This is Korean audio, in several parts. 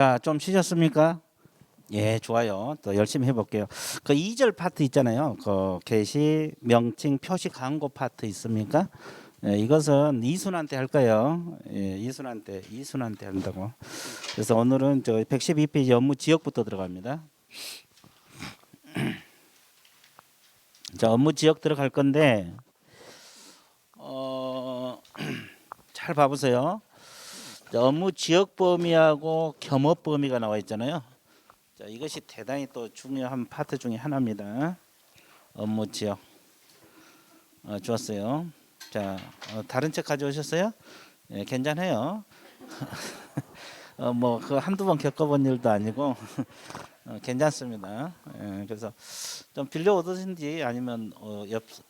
자, 좀 쉬셨습니까? 예, 좋아요. 또 열심히 해볼게요. 그 2절 파트 있잖아요. 그 게시, 명칭, 표시, 광고 파트 있습니까? 예, 이것은 이순한테 할까요? 예, 이순한테 한다고. 그래서 오늘은 저 112페이지 업무 지역부터 들어갑니다. 자, 업무 지역 들어갈 건데, 잘 봐보세요. 자, 업무 지역 범위하고 겸업 범위가 나와 있잖아요. 자, 이것이 대단히 또 중요한 파트 중에 하나입니다. 업무 지역. 좋았어요. 자, 다른 책 가져오셨어요? 예, 괜찮아요. 뭐 그 한두 번 겪어본 일도 아니고 괜찮습니다. 예, 그래서 좀 빌려 오든지 아니면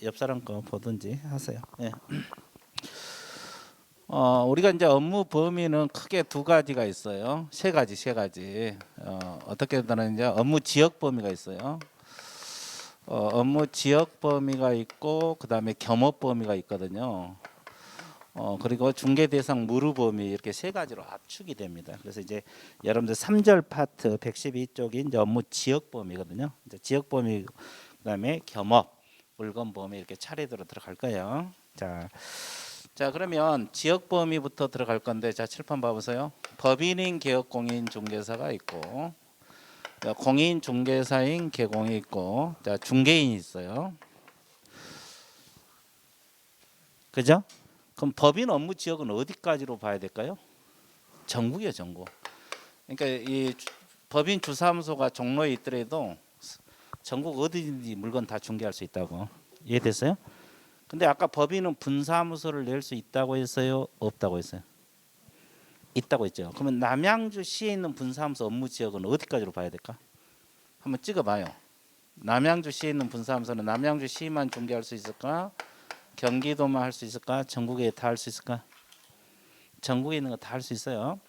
옆 사람 거 보든지 하세요. 예. 우리가 이제 업무 범위는 크게 두 가지가 있어요. 세 가지. 어떻게 보면 이제 업무 지역 범위가 있어요. 업무 지역 범위가 있고 그다음에 겸업 범위가 있거든요. 그리고 중개 대상 무료 범위 이렇게 세 가지로 압축이 됩니다. 그래서 이제 여러분들 3절 파트 112쪽이 이제 업무 지역 범위거든요. 이제 지역 범위 그다음에 겸업 물건 범위 이렇게 차례대로 들어갈 거예요. 자 그러면 지역 범위부터 들어갈 건데 자 칠판 봐보세요. 법인인 개업공인 중개사가 있고 공인 중개사인 개공이 있고 자 중개인이 있어요. 그죠? 그럼 법인 업무 지역은 어디까지로 봐야 될까요? 전국이요, 전국. 그러니까 이 법인 주사무소가 종로에 있더라도 전국 어디든지 물건 다 중개할 수 있다고. 이해됐어요? 근데 아까 법인은 분사무소를 낼 수 있다고 했어요? 없다고 했어요? 있다고 했죠. 그러면 남양주시에 있는 분사무소 업무 지역은 어디까지로 봐야 될까? 한번 찍어봐요. 남양주시에 있는 분사무소는 남양주시만 중개할 수 있을까? 경기도만 할 수 있을까? 전국에 다 할 수 있을까? 전국에 있는 거 다 할 수 있어요.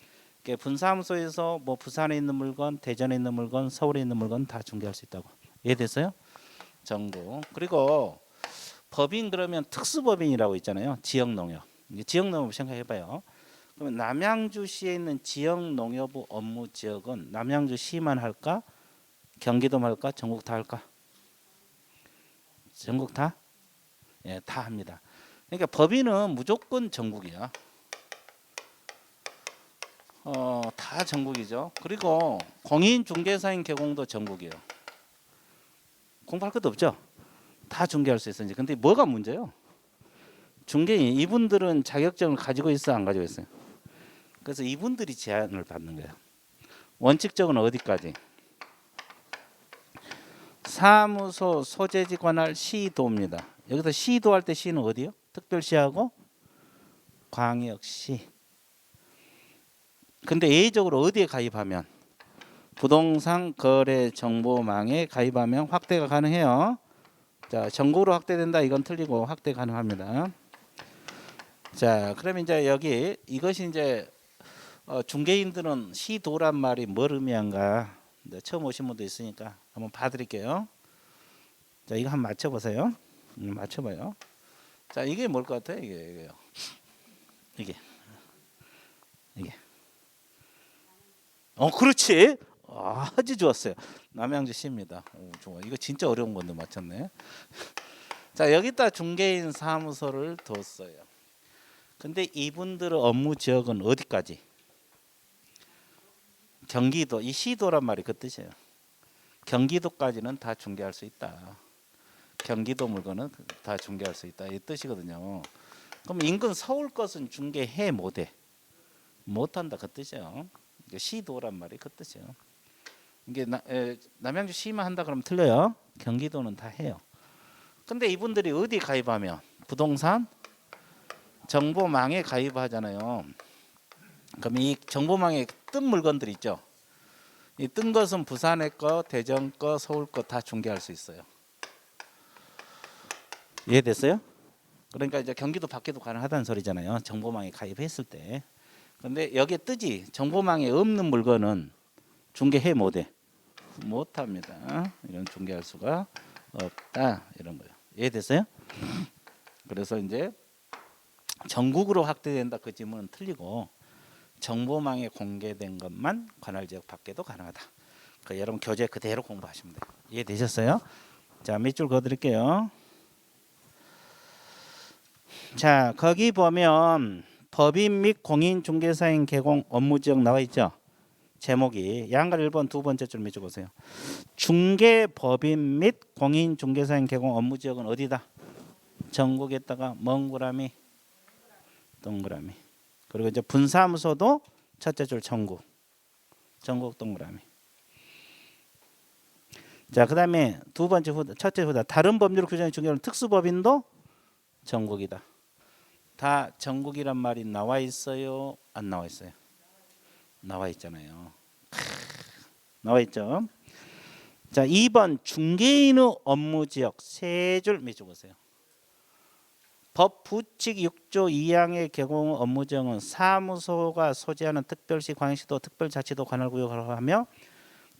분사무소에서 뭐 부산에 있는 물건, 대전에 있는 물건, 서울에 있는 물건 다 중개할 수 있다고. 이해됐어요? 전국. 그리고 법인 그러면 특수법인이라고 있잖아요. 지역농협. 지역농협 생각해봐요. 그러면 남양주시에 있는 지역농협 업무 지역은 남양주시만 할까? 경기도만 할까? 전국 다 할까? 전국 다? 예, 다 합니다. 그러니까 법인은 무조건 전국이야. 다 전국이죠. 그리고 공인중개사인 개공도 전국이에요. 공부할 것도 없죠. 다 중개할 수 있어요. 근데 뭐가 문제요? 중개인 이분들은 자격증을 가지고 있어 안 가지고 있어요? 그래서 이분들이 제한을 받는 거예요. 원칙적으로 어디까지? 사무소 소재지 관할 시도입니다. 여기서 시도할 때 시는 어디요? 특별시하고 광역시. 근데 예외적으로 어디에 가입하면? 부동산 거래 정보망에 가입하면 확대가 가능해요. 자, 전국으로 확대된다 이건 틀리고 확대 가능합니다. 자, 그러면 이제 여기 이것이 이제 중개인들은 시도란 말이 뭘 의미한가? 처음 오신 분도 있으니까 한번 봐드릴게요. 자, 이거 한번 맞춰보세요. 맞춰봐요. 자, 이게 뭘 것 같아요? 이게. 그렇지. 아주 좋았어요. 남양주시입니다. 좋아. 이거 진짜 어려운 건데 맞췄네. 자, 여기다 중개인 사무소를 뒀어요. 근데 이분들의 업무 지역은 어디까지? 경기도. 이 시도란 말이 그 뜻이에요. 경기도까지는 다 중개할 수 있다. 경기도 물건은 다 중개할 수 있다. 이 뜻이거든요. 그럼 인근 서울 것은 중개해 못해? 못한다 그 뜻이에요. 시도란 말이 그 뜻이에요. 이게 남양주시만 한다 그러면 틀려요. 경기도는 다 해요. 근데 이분들이 어디 가입하면? 부동산 정보망에 가입하잖아요. 그럼 이 정보망에 뜬 물건들 있죠. 이 뜬 것은 부산의 거, 대전 거, 서울 거 다 중개할 수 있어요. 이해됐어요? 그러니까 이제 경기도 밖에도 가능하다는 소리잖아요. 정보망에 가입했을 때. 근데 여기에 뜨지. 정보망에 없는 물건은 중개해 못해? 못합니다. 이런 중개할 수가 없다 이런 거예요. 이해됐어요? 그래서 이제 전국으로 확대된다 그 질문은 틀리고 정보망에 공개된 것만 관할지역 밖에도 가능하다. 여러분 교재 그대로 공부하시면 돼요. 이해되셨어요? 자, 밑줄 그어드릴게요. 자, 거기 보면 법인 및 공인중개사인 개공 업무지역 나와 있죠. 제목이 양갈 1번 두 번째 줄 밑줄 보세요. 중개법인 및 공인중개사인 개공 업무지역은 어디다? 전국에다가 멍구라미 동그라미. 그리고 이제 분사무소도 첫째 줄 전국 동그라미. 자, 그다음에 두 번째 후다, 첫째 후다. 다른 법률 규정이 중요한 특수법인도 전국이다. 다 전국이란 말이 나와 있어요? 안 나와 있어요? 나와 있잖아요. 나와 있죠. 자, 2번 중개인의 업무지역 세 줄 밑줄 보세요. 법 부칙 6조 2항의 개공 업무지역은 사무소가 소재하는 특별시, 광역시도, 특별자치도 관할구역으로 하며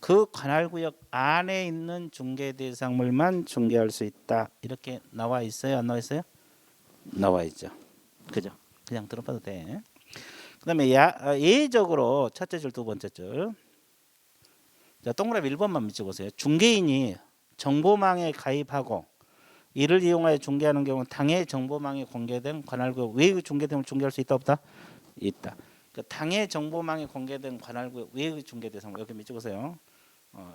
그 관할구역 안에 있는 중개 대상물만 중개할 수 있다. 이렇게 나와 있어요? 안 나와 있어요? 나와 있죠. 그죠? 그냥 들어봐도 돼. 그다음에 예외적으로 첫째 줄 두 번째 줄. 자, 동그라미 1번만 밑줄 보세요. 중개인이 정보망에 가입하고 이를 이용하여 중개하는 경우 당해 정보망에 공개된 관할구역 외의 중개대상을 중개할 수 있다 없다? 있다. 그 당해 정보망에 공개된 관할구역 외의 중개대상 여기 밑줄 보세요.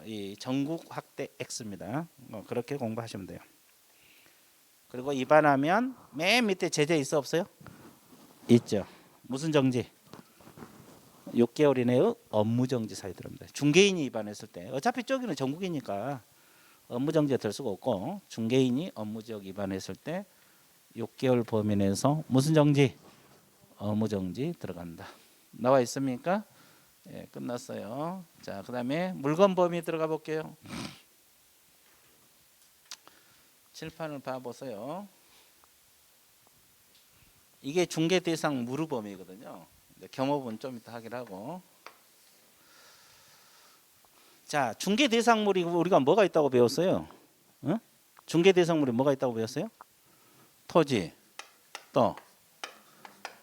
이 전국 확대 X입니다. 그렇게 공부하시면 돼요. 그리고 위반하면 맨 밑에 제재 있어 없어요? 있죠. 무슨 정지? 6개월 이내의 업무정지 사유 들어옵니다. 중개인이 위반했을 때 어차피 저기는 전국이니까 업무정지가 될 수가 없고 중개인이 업무지역 위반했을 때 6개월 범위 내에서 무슨 정지? 업무정지 들어간다. 나와 있습니까? 예, 끝났어요. 자, 그다음에 물건 범위 들어가 볼게요. 칠판을 봐보세요. 이게 중개 대상 무르 범위거든요. 겸업은 좀 이따 하기로 하고. 자, 중개 대상물이 우리가 뭐가 있다고 배웠어요? 어? 중개 대상물이 뭐가 있다고 배웠어요? 토지, 또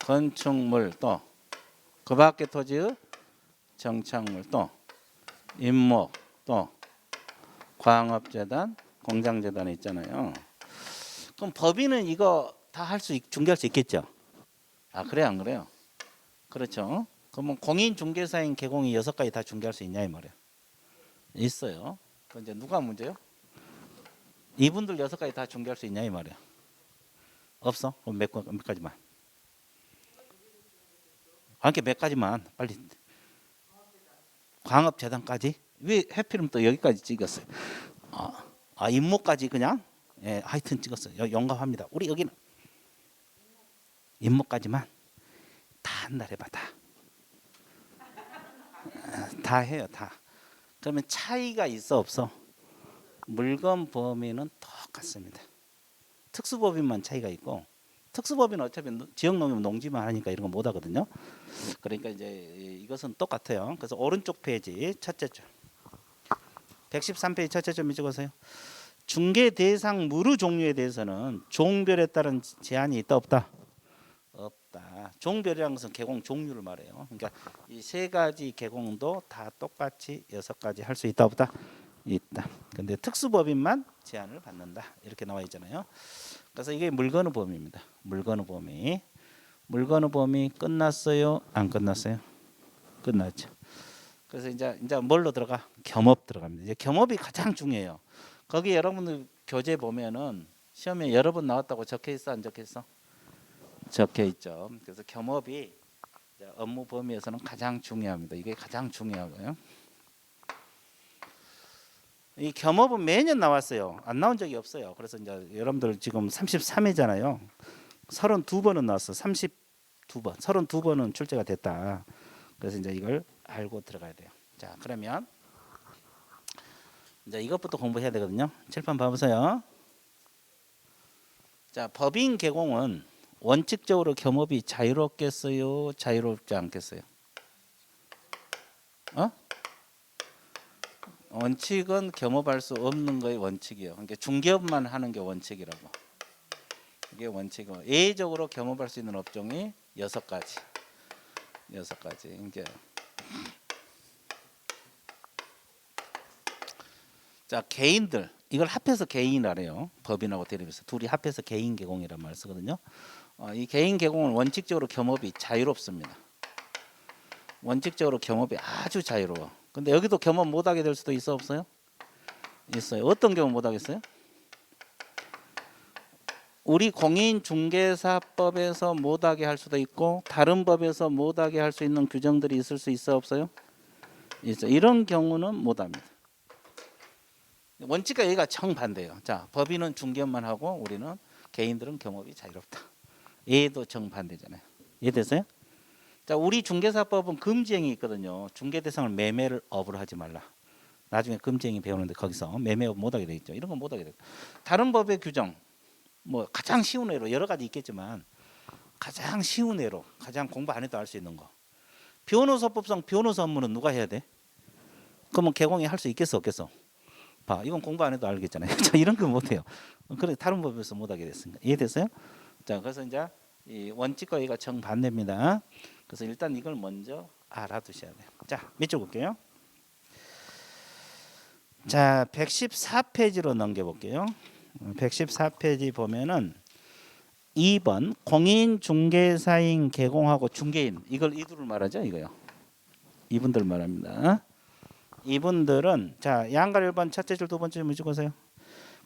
건축물, 또 그 밖에 토지의 정착물, 또 임목, 또 광업재단, 공장재단이 있잖아요. 그럼 법인은 이거 다 중개할 수 있겠죠? 아, 그래요, 안 그래요? 그렇죠. 그러면 공인중개사인 개공이 6가지 다 중개할 수 있냐 이 말이에요. 있어요. 그 이제 누가 문제요? 이분들 6가지 다 중개할 수 있냐 이 말이에요. 없어? 그럼 몇 가지만. 아니 몇 가지만 빨리. 광업재단까지? 왜 해필이면 또 여기까지 찍었어요? 임목까지 그냥? 예, 하여튼 찍었어요. 용감합니다. 우리 여기는 임목까지만 다 한 달 해봐 다. 다 해요 다. 그러면 차이가 있어 없어? 물건 범위는 똑같습니다. 특수법인만 차이가 있고 특수법인은 어차피 지역농협 농지만 하니까 이런 거 못 하거든요. 그러니까 이제 이것은 똑같아요. 그래서 오른쪽 페이지 첫째 줄 113페이지 첫째 줄 밑줄 그으세요. 중개 대상 무르 종류에 대해서는 종별에 따른 제한이 있다 없다? 없다. 종별이라는 것은 개공 종류를 말해요. 그러니까 이 세 가지 개공도 다 똑같이 6가지 할 수 있다 없다? 있다. 근데 특수법인만 제한을 받는다. 이렇게 나와 있잖아요. 그래서 이게 물건의 범위입니다. 물건의 범위. 물건의 범위 끝났어요? 안 끝났어요? 끝났죠. 그래서 이제 뭘로 들어가? 겸업 들어갑니다. 이제 겸업이 가장 중요해요. 거기 여러분들 교재 보면은 시험에 여러 번 나왔다고 적혀 있어 안 적혀 있어? 적혀 있죠. 그래서 겸업이 업무 범위에서는 가장 중요합니다. 이게 가장 중요하고요. 이 겸업은 매년 나왔어요. 안 나온 적이 없어요. 그래서 이제 여러분들 지금 33회잖아요. 32번은 나왔어. 32번. 32번은 출제가 됐다. 그래서 이제 이걸 알고 들어가야 돼요. 자, 그러면 이제 이것부터 공부해야 되거든요. 칠판 봐보세요. 자, 법인 개공은 원칙적으로 겸업이 자유롭겠어요? 자유롭지 않겠어요? 원칙은 겸업할 수 없는 거의 원칙이에요. 그러니까 중개업만 하는 게 원칙이라고. 이게 원칙이고 예외적으로 겸업할 수 있는 업종이 6가지. 여섯 가지. 이제 자, 개인들 이걸 합해서 개인이래요. 법인하고 대립해서 둘이 합해서 개인 개공이란 말을 쓰거든요. 이 개인 개공은 원칙적으로 겸업이 자유롭습니다. 원칙적으로 겸업이 아주 자유로워. 근데 여기도 겸업 못하게 될 수도 있어 없어요? 있어요. 어떤 경우 못하겠어요? 우리 공인중개사법에서 못하게 할 수도 있고 다른 법에서 못하게 할 수 있는 규정들이 있을 수 있어 없어요? 있어. 이런 경우는 못합니다. 원칙과 여기가 정반대예요. 자, 법인은 중개업만 하고 우리는 개인들은 겸업이 자유롭다. 얘도 정반대잖아요. 이해됐어요? 자, 우리 중개사법은 금지행위 있거든요. 중개 대상을 매매를 업으로 하지 말라. 나중에 금지행위 배우는데 거기서 매매업 못하게 돼 있죠. 이런 건 못하게 돼. 다른 법의 규정, 뭐 가장 쉬운 예로 여러 가지 있겠지만 가장 쉬운 예로 가장 공부 안 해도 알 수 있는 거. 변호사법상 변호사 업무는 누가 해야 돼? 그러면 개공이 할 수 있겠어 없겠어? 봐, 이건 공부 안 해도 알겠잖아요. 자, 이런 거 못해요. 그래 다른 법에서 못하게 됐습니다. 이해됐어요? 자, 그래서 이제 이 원칙과 얘가 정반대입니다. 그래서 일단 이걸 먼저 알아두셔야 돼요. 자, 밑줄 볼게요. 자, 114페이지로 넘겨볼게요. 114페이지 보면은 2번 공인중개사인 개공하고 중개인 이걸 이들을 말하죠 이거요. 이분들 말합니다. 이분들은 자 양가 1번 첫째 줄 두 번째 줄 적으세요.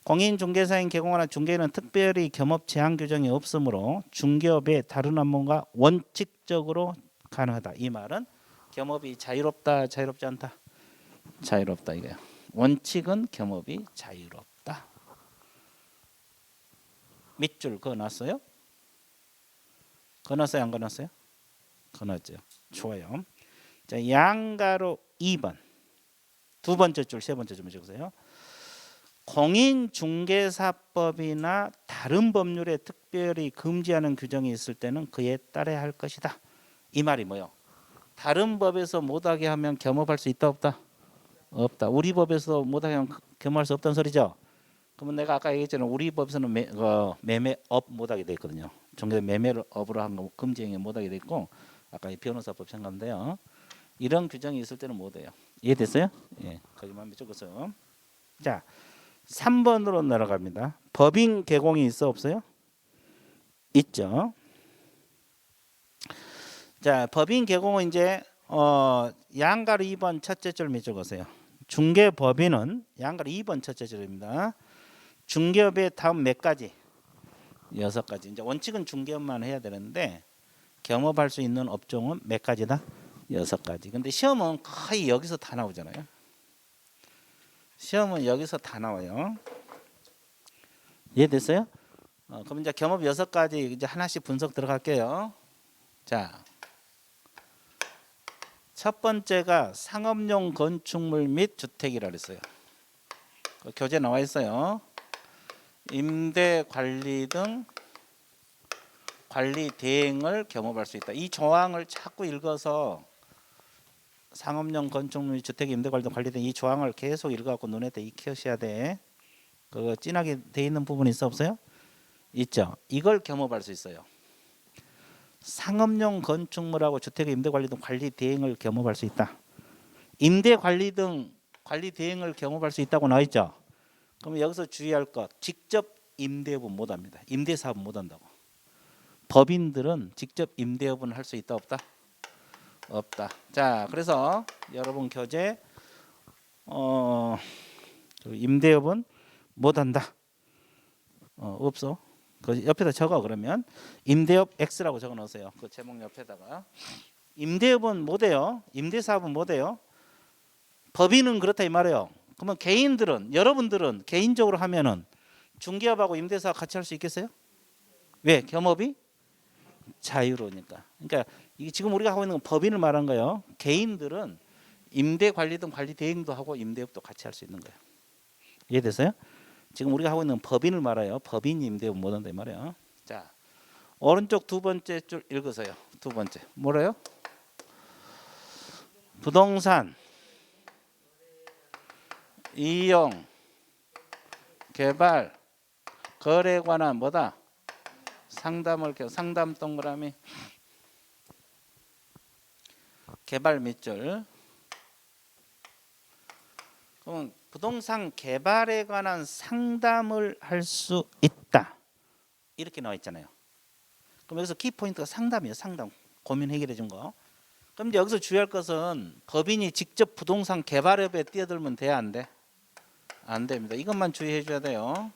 공인중개사인 개공하나 중개인은 특별히 겸업 제한 규정이 없으므로 중개업의 다른 업무가 원칙적으로 가능하다. 이 말은 겸업이 자유롭다 자유롭지 않다. 자유롭다 이거요. 원칙은 겸업이 자유롭다. 밑줄 그어놨어요? 그어놨어요 안 그어놨어요? 그어놨죠. 좋아요. 자 양가로 2번 두 번째 줄 세 번째 줄 적으세요. 공인중개사법이나 다른 법률에 특별히 금지하는 규정이 있을 때는 그에 따라야 할 것이다. 이 말이 뭐요? 다른 법에서 못하게 하면 겸업할 수 있다 없다? 없다. 우리 법에서 못하게 하면 겸업할 수 없다는 소리죠. 그러면 내가 아까 얘기했잖아요. 우리 법에서는 매매업 못하게 돼 있거든요. 종교 매매를 업으로 한 거 금지행위 못하게 돼 있고 아까 이 변호사법 생각인데요. 이런 규정이 있을 때는 못해요. 이해됐어요? 예, 거기만 적었어요. 자, 3번으로 내려갑니다. 법인 개공이 있어 없어요? 있죠. 자, 법인 개공은 이제 양가로 2번 첫째 줄 밑줄 그으세요. 중개법인은 양가로 2번 첫째 줄입니다. 중개업의 다음 몇 가지? 6가지. 이제 원칙은 중개업만 해야 되는데 겸업할 수 있는 업종은 몇 가지다? 6가지. 근데 시험은 거의 여기서 다 나오잖아요. 시험은 여기서 다 나와요. 이해됐어요? 그럼 이제 겸업 6가지 이제 하나씩 분석 들어갈게요. 자, 첫 번째가 상업용 건축물 및 주택이라 그랬어요. 교재 나와 있어요. 임대 관리 등 관리 대행을 겸업할 수 있다. 이 조항을 자꾸 읽어서 상업용 건축물 및 주택 임대 관리 등 관리 등 이 조항을 계속 읽어갖고 눈에 익혀셔야 돼. 그거 진하게 돼 있는 부분 있어 없어요? 있죠. 이걸 겸업할 수 있어요. 상업용 건축물하고 주택 임대 관리 등 관리 대행을 겸업할 수 있다. 임대 관리 등 관리 대행을 겸업할 수 있다고 나와 있죠. 그럼 여기서 주의할 것 직접 임대업은 못합니다. 임대사업은 못한다고. 법인들은 직접 임대업은 할 수 있다 없다? 없다. 자, 그래서 여러분 교재 임대업은 못한다. 없어. 그 옆에다 적어 그러면 임대업 X라고 적어 놓으세요. 그 제목 옆에다가 임대업은 못해요. 임대사업은 못해요. 법인은 그렇다 이 말이에요. 그러면 개인들은 여러분들은 개인적으로 하면은 중개업하고 임대사업 같이 할 수 있겠어요? 왜? 겸업이 자유로우니까. 그러니까 이게 지금 우리가 하고 있는 건 법인을 말한 거예요. 개인들은 임대 관리 등 관리 대행도 하고 임대업도 같이 할 수 있는 거예요. 이해됐어요? 지금 우리가 하고 있는 법인을 말해요. 법인 임대업 못한다 이 말이에요. 자, 오른쪽 두 번째 줄 읽으세요. 두 번째 뭐래요? 부동산 이용 개발 거래에 관한 뭐다? 상담을 상담 동그라미 개발 밑줄. 그러면 부동산 개발에 관한 상담을 할 수 있다. 이렇게 나와 있잖아요. 그럼 여기서 키포인트가 상담이에요. 상담. 고민 해결해 준 거. 그럼 이제 여기서 주의할 것은 법인이 직접 부동산 개발업에 뛰어들면 돼, 안 돼? 안 됩니다. 이것만 주의해 줘야 돼요.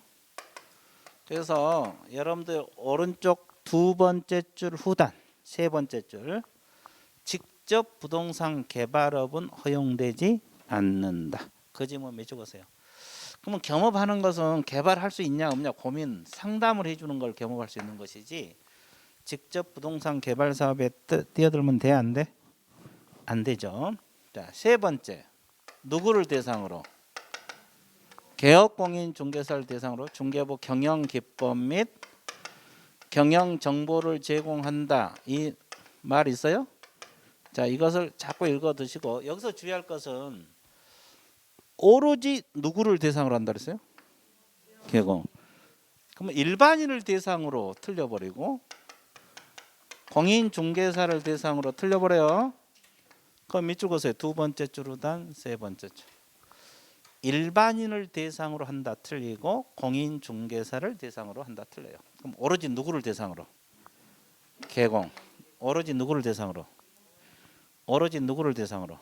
그래서 여러분들 오른쪽 두 번째 줄 후단, 세 번째 줄, 직접 부동산 개발업은 허용되지 않는다. 그 지문 맺어보세요. 그러면 겸업하는 것은 개발할 수 있냐 없냐 고민 상담을 해주는 걸 겸업할 수 있는 것이지 직접 부동산 개발 사업에 뛰어들면 돼, 안 돼? 안 되죠. 자, 세 번째, 누구를 대상으로? 개업공인중개사를 대상으로 중개부 경영 기법 및 경영 정보를 제공한다. 이 말 있어요? 자, 이것을 자꾸 읽어 두시고 여기서 주의할 것은 오로지 누구를 대상으로 한다 그랬어요? 개공. 그러면 일반인을 대상으로 틀려버리고 공인중개사를 대상으로 틀려버려요. 그럼 밑줄 그으세요. 두 번째 줄 후단, 세 번째 줄. 일반인을 대상으로 한다 틀리고 공인중개사를 대상으로 한다 틀려요. 그럼 오로지 누구를 대상으로? 개공. 오로지 누구를 대상으로? 오로지 누구를 대상으로?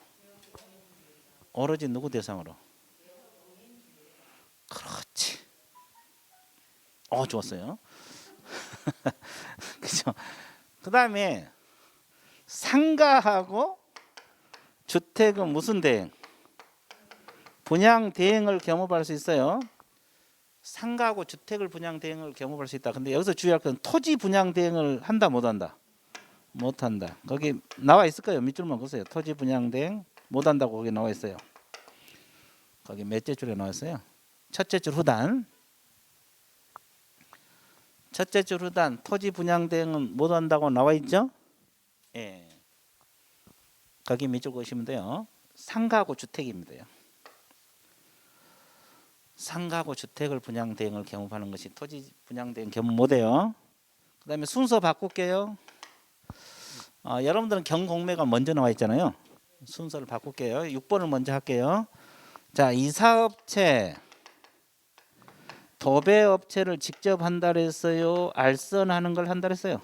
오로지 누구 대상으로? 그렇지. 좋았어요. 그죠? 그 다음에 상가하고 주택은 무슨 대행? 분양 대행을 겸업할 수 있어요. 상가하고 주택을 분양 대행을 겸업할 수 있다. 근데 여기서 주의할 건 토지 분양 대행을 한다 못 한다? 못 한다. 거기 나와 있을 거예요. 밑줄만 보세요. 토지 분양 대행 못 한다고 거기 나와 있어요. 거기 몇째 줄에 나와 있어요? 첫째 줄 후단. 첫째 줄 후단 토지 분양 대행은 못 한다고 나와 있죠? 예. 거기 밑줄 그으시면 돼요. 상가하고 주택입니다. 상가하고 주택을 분양 대행을 겸업하는 것이 토지 분양 대행 겸업 못해요. 그다음에 순서 바꿀게요. 여러분들은 경공매가 먼저 나와 있잖아요. 순서를 바꿀게요. 6번을 먼저 할게요. 자, 이사업체, 도배업체를 직접 한다 그랬어요? 알선하는 걸 한다 그랬어요?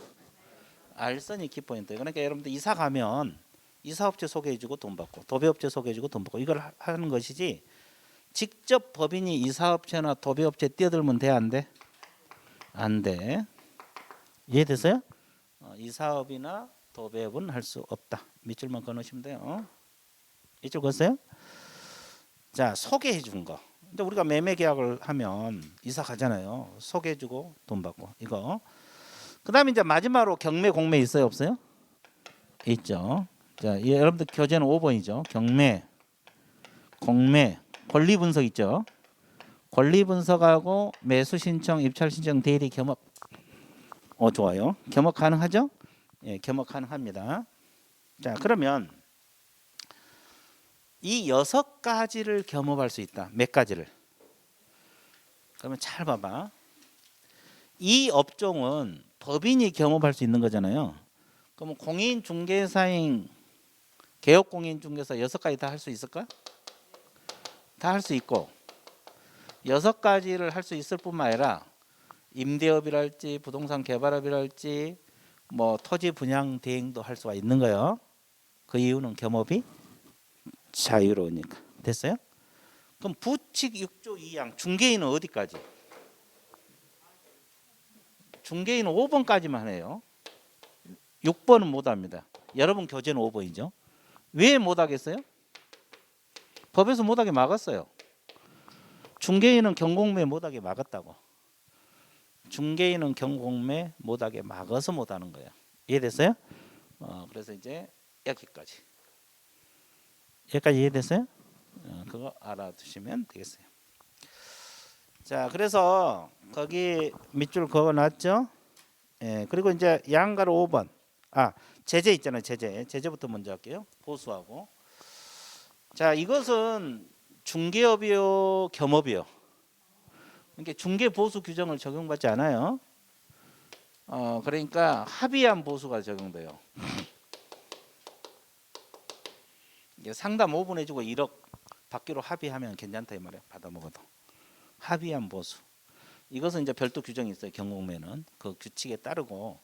알선이 키포인트예요. 그러니까 여러분들 이사 가면 이사업체 소개해주고 돈 받고 도배업체 소개해주고 돈 받고 이걸 하는 것이지 직접 법인이 이사업체나 도배업체 뛰어들면 돼, 안 돼? 안 돼. 이해됐어요? 이사업이나 도배업은 할 수 없다. 밑줄만 그어놓으시면 돼요. 이쪽 그었어요? 자, 소개해 준 거. 근데 우리가 매매 계약을 하면 이사 가잖아요. 소개해 주고 돈 받고 이거. 그다음에 이제 마지막으로 경매 공매 있어요, 없어요? 있죠. 자, 여러분들 교재는 5번이죠. 경매, 공매, 권리 분석 있죠. 권리 분석하고 매수 신청, 입찰 신청, 대리 겸업. 좋아요. 겸업 가능하죠? 예, 겸업 가능합니다. 자, 그러면 이 6가지를 겸업할 수 있다. 몇 가지를? 그러면 잘 봐봐. 이 업종은 법인이 겸업할 수 있는 거잖아요. 그러면 공인중개사인 개업공인중개사 6가지 다 할 수 있을까? 다 할 수 있고 6가지를 할 수 있을 뿐만 아니라 임대업이랄지 부동산 개발업이랄지 뭐 토지 분양 대행도 할 수가 있는 거예요. 그 이유는 겸업이 자유로우니까. 됐어요? 그럼 부칙 6조 2항 중개인은 어디까지? 중개인은 5번까지만 해요. 6번은 못합니다. 여러분 교재는 5번이죠. 왜 못하겠어요? 법에서 못하게 막았어요. 중개인은 경공매 못하게 막았다고. 중개인은 경공매 못하게 막아서 못하는 거예요. 이해됐어요? 그래서 이제 여기까지 이해됐어요? 그거 알아두시면 되겠어요. 자, 그래서 거기 밑줄 그어놨죠? 예, 그리고 이제 양가로 5번. 제재 있잖아요. 제재부터 먼저 할게요. 보수하고. 자, 이것은 중개업이요, 겸업이요. 그러니까 중개 보수 규정을 적용받지 않아요. 그러니까 합의한 보수가 적용돼요. 이게 상담 5분 해주고 1억 받기로 합의하면 괜찮다 이 말이에요. 받아 먹어도. 합의한 보수. 이것은 이제 별도 규정이 있어요. 경공매는 그 규칙에 따르고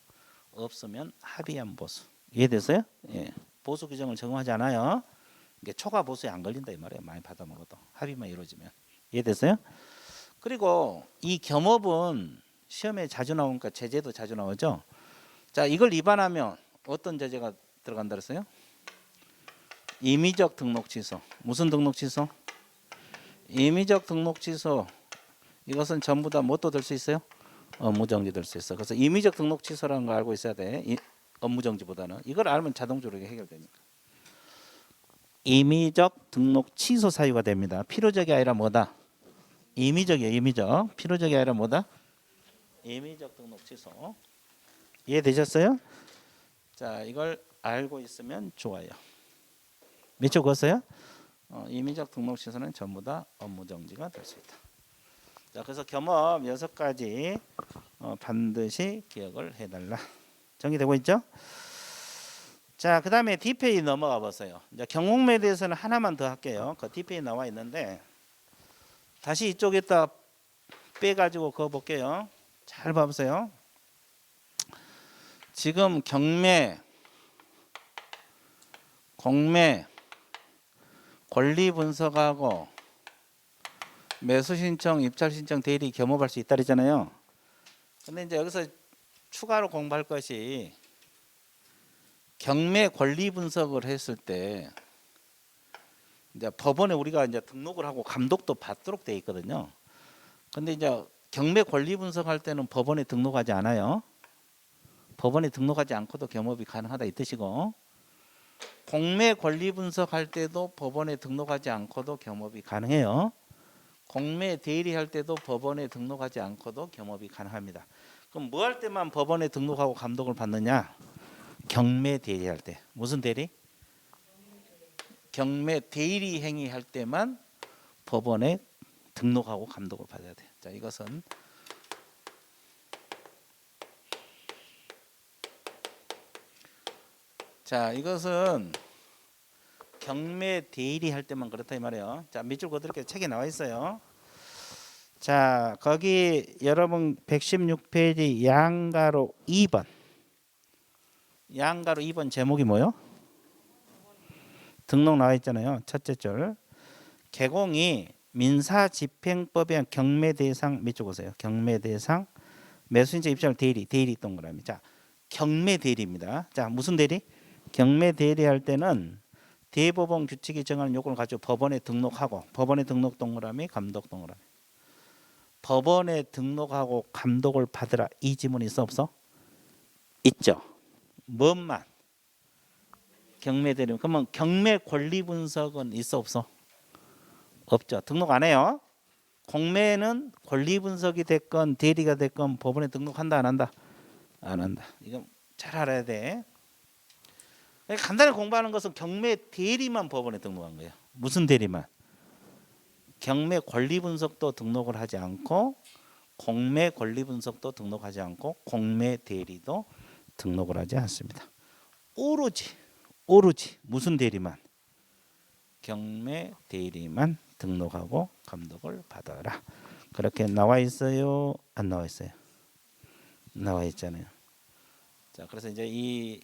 없으면 합의한 보수. 이해됐어요? 예. 보수 규정을 적용하지 않아요. 이게 초과 보수에 안 걸린다 이 말이에요. 많이 받아 먹어도 합의만 이루어지면. 이해됐어요? 그리고 이 겸업은 시험에 자주 나오니까 제재도 자주 나오죠. 자, 이걸 위반하면 어떤 제재가 들어간다 그랬어요? 임의적 등록 취소. 무슨 등록 취소? 임의적 등록 취소. 이것은 전부 다 뭣도 될 수 있어요? 업무정지 될 수 있어. 그래서 임의적 등록 취소라는 거 알고 있어야 돼. 업무정지보다는. 이걸 알면 자동적으로 해결되니까. 임의적 등록 취소 사유가 됩니다. 필요적이 아니라 뭐다? 임의적이에요. 임의적. 필요적이 아니라 뭐다? 임의적 등록 취소. 이해되셨어요? 자, 이걸 알고 있으면 좋아요. 몇 초 그었어요? 임의적 등록 취소는 전부 다 업무정지가 될 수 있다. 자, 그래서 겸업 6가지 반드시 기억을 해달라. 정리되고 있죠? 자, 그 다음에 디페이 넘어가 보세요. 이제 경공매에 대해서는 하나만 더 할게요. 그 디페이 나와 있는데 다시 이쪽에다 빼가지고 그거 볼게요. 잘 봐보세요. 지금 경매, 공매, 권리 분석하고 매수 신청, 입찰 신청, 대리 겸업할 수 있다 그랬잖아요. 근데 이제 여기서 추가로 공부할 것이 경매 권리 분석을 했을 때 이제 법원에 우리가 이제 등록을 하고 감독도 받도록 돼 있거든요. 근데 이제 경매 권리 분석할 때는 법원에 등록하지 않아요. 법원에 등록하지 않고도 겸업이 가능하다 이 뜻이고, 공매 권리 분석할 때도 법원에 등록하지 않고도 겸업이 가능해요. 공매 대리할 때도 법원에 등록하지 않고도 겸업이 가능합니다. 그럼 뭐 할 때만 법원에 등록하고 감독을 받느냐? 경매 대리할 때. 무슨 대리? 경매 대리 행위할 때만 법원에 등록하고 감독을 받아야 돼요. 자, 이것은 경매 대리할 때만 그렇다 이 말이에요. 자, 밑줄 그어드릴게요. 책에 나와 있어요. 자, 거기 여러분 116페이지 양가로 2번. 양가로 2번 제목이 뭐요? 등록 나와 있잖아요. 첫째 줄. 개공이 민사집행법에 의한 경매 대상 밑줄 보세요. 경매 대상 매수인적 입장을 대리 동그라미. 자, 경매 대리입니다. 자, 무슨 대리? 경매 대리할 때는 대법원 규칙이 정하는 요건을 가지고 법원에 등록하고, 법원에 등록 동그라미, 감독 동그라미. 법원에 등록하고 감독을 받으라 이 지문 있어 없어? 있죠. 뭔만? 경매 대리. 그러면 경매 권리 분석은 있어 없어? 없죠. 등록 안 해요. 공매는 권리 분석이 됐건 대리가 됐건 법원에 등록한다 안 한다? 안 한다. 이거 잘 알아야 돼. 간단히 공부하는 것은 경매 대리만 법원에 등록한 거예요. 무슨 대리만? 경매 권리 분석도 등록을 하지 않고, 공매 권리 분석도 등록하지 않고, 공매 대리도 등록을 하지 않습니다. 오로지 무슨 대리만? 경매 대리만 등록하고 감독을 받아라. 그렇게 나와 있어요? 안 나와 있어요? 나와 있잖아요. 자, 그래서 이제 이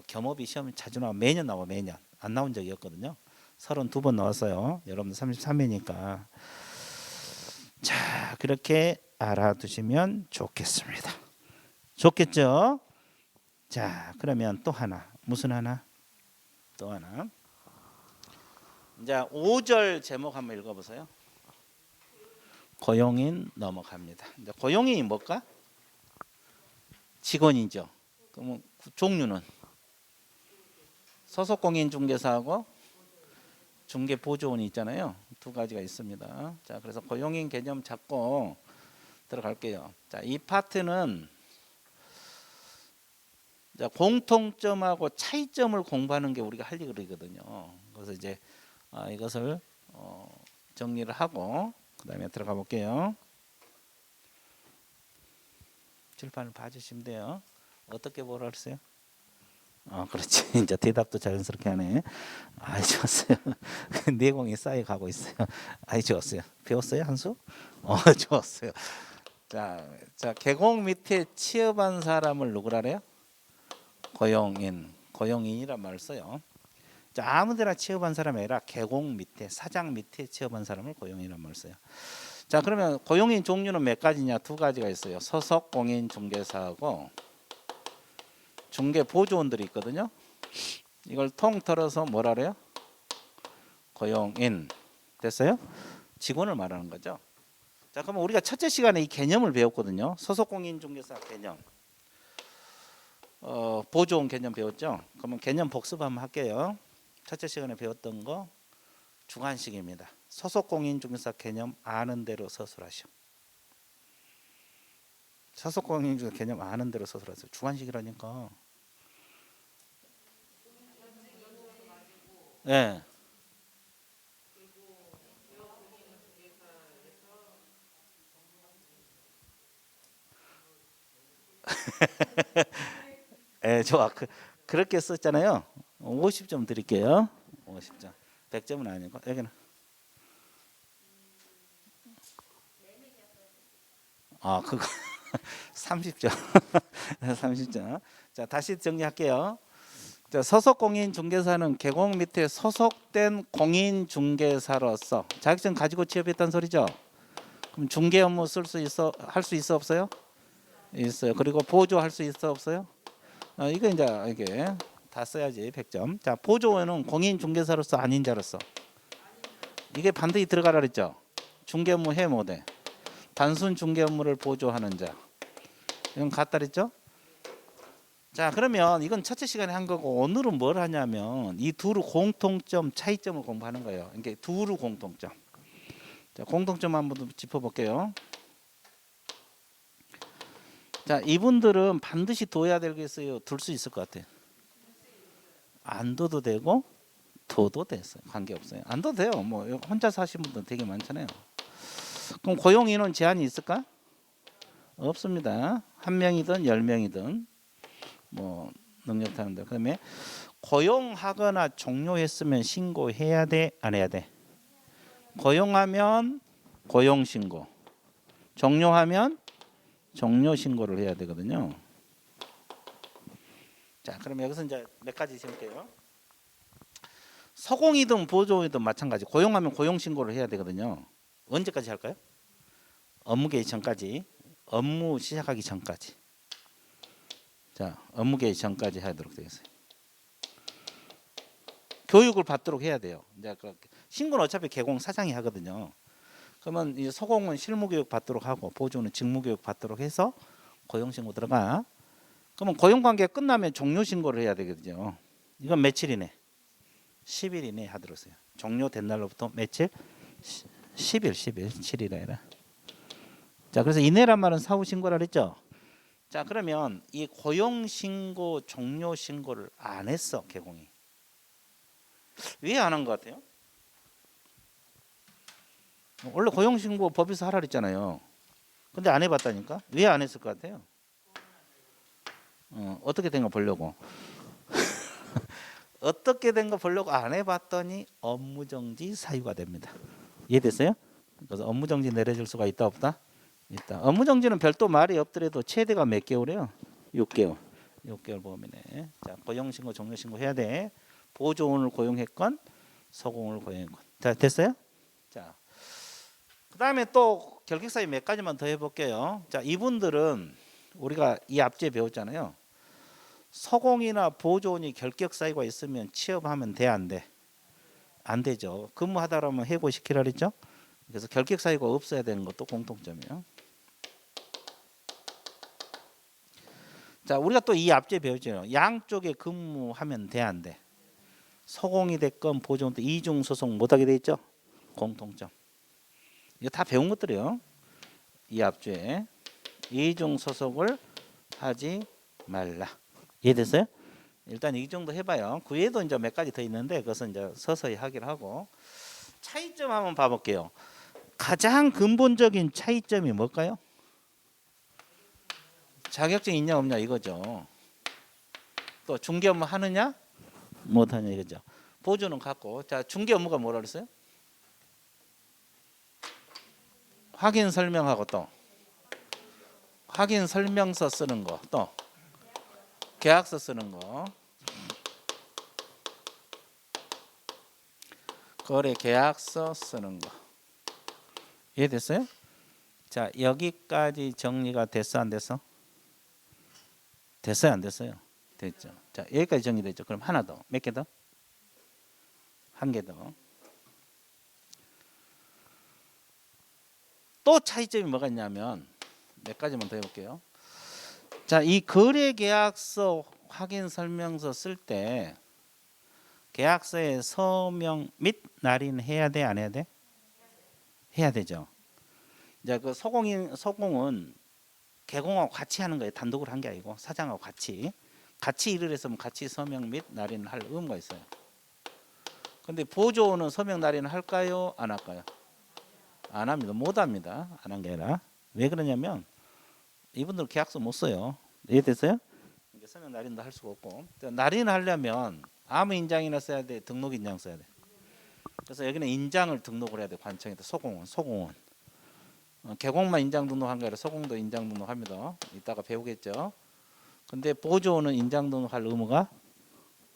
겸업이 시험이 자주 나와. 매년 나와. 매년. 안 나온 적이 없거든요. 32번 나왔어요. 여러분들 33회니까. 자, 그렇게 알아두시면 좋겠습니다. 좋겠죠? 자, 그러면 또 하나. 무슨 하나? 또 하나. 이제 5절 제목 한번 읽어보세요. 고용인 넘어갑니다. 이제 고용인이 뭘까? 직원이죠. 그러면 종류는 소속공인중개사하고 중개보조원이 있잖아요. 두 가지가 있습니다. 자, 그래서 고용인 개념 잡고 들어갈게요. 자, 이 파트는 자, 공통점하고 차이점을 공부하는 게 우리가 할 일이거든요. 그래서 이제 이것을 정리를 하고 그 다음에 들어가 볼게요. 칠판을 봐주시면 돼요. 어떻게 보라 그랬어요? 그렇지. 이제 대답도 자연스럽게 하네. 아이 좋았어요. 내공이 쌓여 가고 있어요. 아이 좋았어요. 배웠어요 한 수? 좋았어요. 자 계곡 밑에 취업한 사람을 누구라래요? 고용인. 고용인이란 말을 써요. 자 아무데나 취업한 사람이 아니라 계곡 밑에 사장 밑에 취업한 사람을 고용인이란 말을 써요. 자 그러면 고용인 종류는 몇 가지냐? 두 가지가 있어요. 소속 공인 중개사하고 중개 보조원들이 있거든요. 이걸 통틀어서 뭐라 그래요? 고용인. 됐어요? 직원을 말하는 거죠. 자 그러면 우리가 첫째 시간에 이 개념을 배웠거든요. 소속 공인 중개사 개념, 보조원 개념 배웠죠. 그러면 개념 복습 한번 할게요. 첫째 시간에 배웠던 거 주관식입니다. 소속 공인 중개사 개념 아는 대로 서술하시오. 소속 공인 중개사 개념 아는 대로 서술하세요. 주관식이라니까. 네. 좋아. 그렇게 썼잖아요. 50점 드릴게요. 50점. 100점은 아니고 여기는. 그거 30점. 30점. 자, 다시 정리할게요. 자, 소속 공인 중개사는 계곡 밑에 소속된 공인 중개사로서 자격증 가지고 취업했다는 소리죠. 그럼 중개 업무 쓸 수 있어, 할 수 있어 없어요? 있어요. 그리고 보조할 수 있어 없어요? 이거 이제 이게 다 써야지 100점. 자, 보조는 공인 중개사로서 아닌 자로서. 이게 반드시 들어가라 그랬죠. 중개 업무 해 못해. 단순 중개 업무를 보조하는 자. 이건 같다 그랬죠? 자, 그러면 이건 첫째 시간에 한 거고 오늘은 뭘 하냐면 이 둘의 공통점, 차이점을 공부하는 거예요. 이게 둘의 공통점. 자, 공통점 한번 짚어볼게요. 자, 이분들은 반드시 둬야 되겠어요? 둘 수 있을 것 같아요. 안 둬도 되고 둬도 됐어요. 관계없어요. 안 둬도 돼요. 뭐 혼자 사신 분들 되게 많잖아요. 그럼 고용 인원 제한이 있을까? 없습니다. 한 명이든 10명이든 뭐 능력 타는데. 그다음에 고용하거나 종료했으면 신고해야 돼, 안 해야 돼? 고용하면 고용 신고, 종료하면 종료 신고를 해야 되거든요. 자, 그럼 여기서 이제 몇 가지 세울게요. 서공이든 보조이든 마찬가지. 고용하면 고용 신고를 해야 되거든요. 언제까지 할까요? 업무 개시 전까지. 업무 시작하기 전까지. 자, 업무 개시 전까지 하도록 되겠어요. 교육을 받도록 해야 돼요. 이제 신고는 어차피 개공 사장이 하거든요. 그러면 이 서공은 실무 교육 받도록 하고 보조는 직무 교육 받도록 해서 고용 신고 들어가. 그러면 고용 관계 끝나면 종료 신고를 해야 되거든요. 이건 며칠이네? 10일 이내 하도록 해요. 종료된 날로부터 며칠? 10일, 7일 아니라. 자, 그래서 이내란 말은 사후 신고라 그랬죠. 자, 그러면 이 고용 신고, 종료 신고를 안 했어, 개공이. 왜 안 한 것 같아요? 원래 고용 신고 법에서 하라 그랬잖아요. 근데 안 해봤다니까? 왜 안 했을 것 같아요? 어떻게 된 거 보려고. 어떻게 된 거 보려고 안 해봤더니 업무정지 사유가 됩니다. 이해됐어요? 그래서 업무정지 내려줄 수가 있다 없다? 있다. 업무정지는 별도 말이 없더라도 최대가 몇 개월이에요? 6개월. 6개월 범위네. 자, 고용신고, 종료신고 해야 돼. 보조원을 고용했건 소공을 고용했건. 자, 됐어요? 자, 그 다음에 또 결격사유 몇 가지만 더 해볼게요. 자, 이분들은 우리가 이 앞뒤에 배웠잖아요. 서공이나 보조원이 결격 사유가 있으면 취업하면 돼, 안 돼? 안 되죠. 근무하다 보면 해고시키라 그랬죠. 그래서 결격 사유가 없어야 되는 것도 공통점이에요. 자, 우리가 또 이 앞뒤에 배웠죠. 양쪽에 근무하면 돼, 안 돼? 서공이 됐건 보조원도 이중 소송 못하게 돼 있죠. 공통점. 이거 다 배운 것들이에요. 이 앞뒤에 이중 소송을 하지 말라. 이해됐어요? 일단 이 정도 해봐요. 그 외에도 이제 몇 가지 더 있는데 그것은 이제 서서히 하기로 하고. 차이점 한번 봐볼게요. 가장 근본적인 차이점이 뭘까요? 자격증 있냐 없냐 이거죠. 또 중개 업무 하느냐 못하냐 이거죠. 보조는 같고. 자, 중개 업무가 뭐라 그랬어요? 확인 설명하고 또 확인 설명서 쓰는 거, 또 계약서 쓰는 거, 거래 계약서 쓰는 거. 이해됐어요? 자, 여기까지 정리가 됐어 안 됐어? 됐어요 안 됐어요? 됐죠. 자, 여기까지 정리됐죠. 그럼 하나 더. 몇 개 더? 한 개 더. 또 차이점이 뭐가 있냐면 몇 가지만 더 해볼게요. 자, 이 거래 계약서 확인 설명서 쓸 때 계약서에 서명 및 날인 해야 돼 안 해야 돼? 해야 되죠. 이제 그 소공은 개공하고 같이 하는 거예요. 단독으로 한 게 아니고 사장하고 같이 일을 했으면 같이 서명 및 날인을 할 의무가 있어요. 근데 보조원은 서명 날인을 할까요? 안 할까요? 안 합니다. 못 합니다. 안 한 게 아니라. 왜 그러냐면 이분들 계약서 못 써요. 이해됐어요? 서명 날인도 할 수가 없고. 날인을 하려면 아무 인장이나 써야 돼. 등록 인장 써야 돼. 그래서 여기는 인장을 등록을 해야 돼. 관청에다 소공은. 개공만 인장 등록한 게 아니라 소공도 인장 등록합니다. 이따가 배우겠죠. 근데 보조원은 인장 등록할 의무가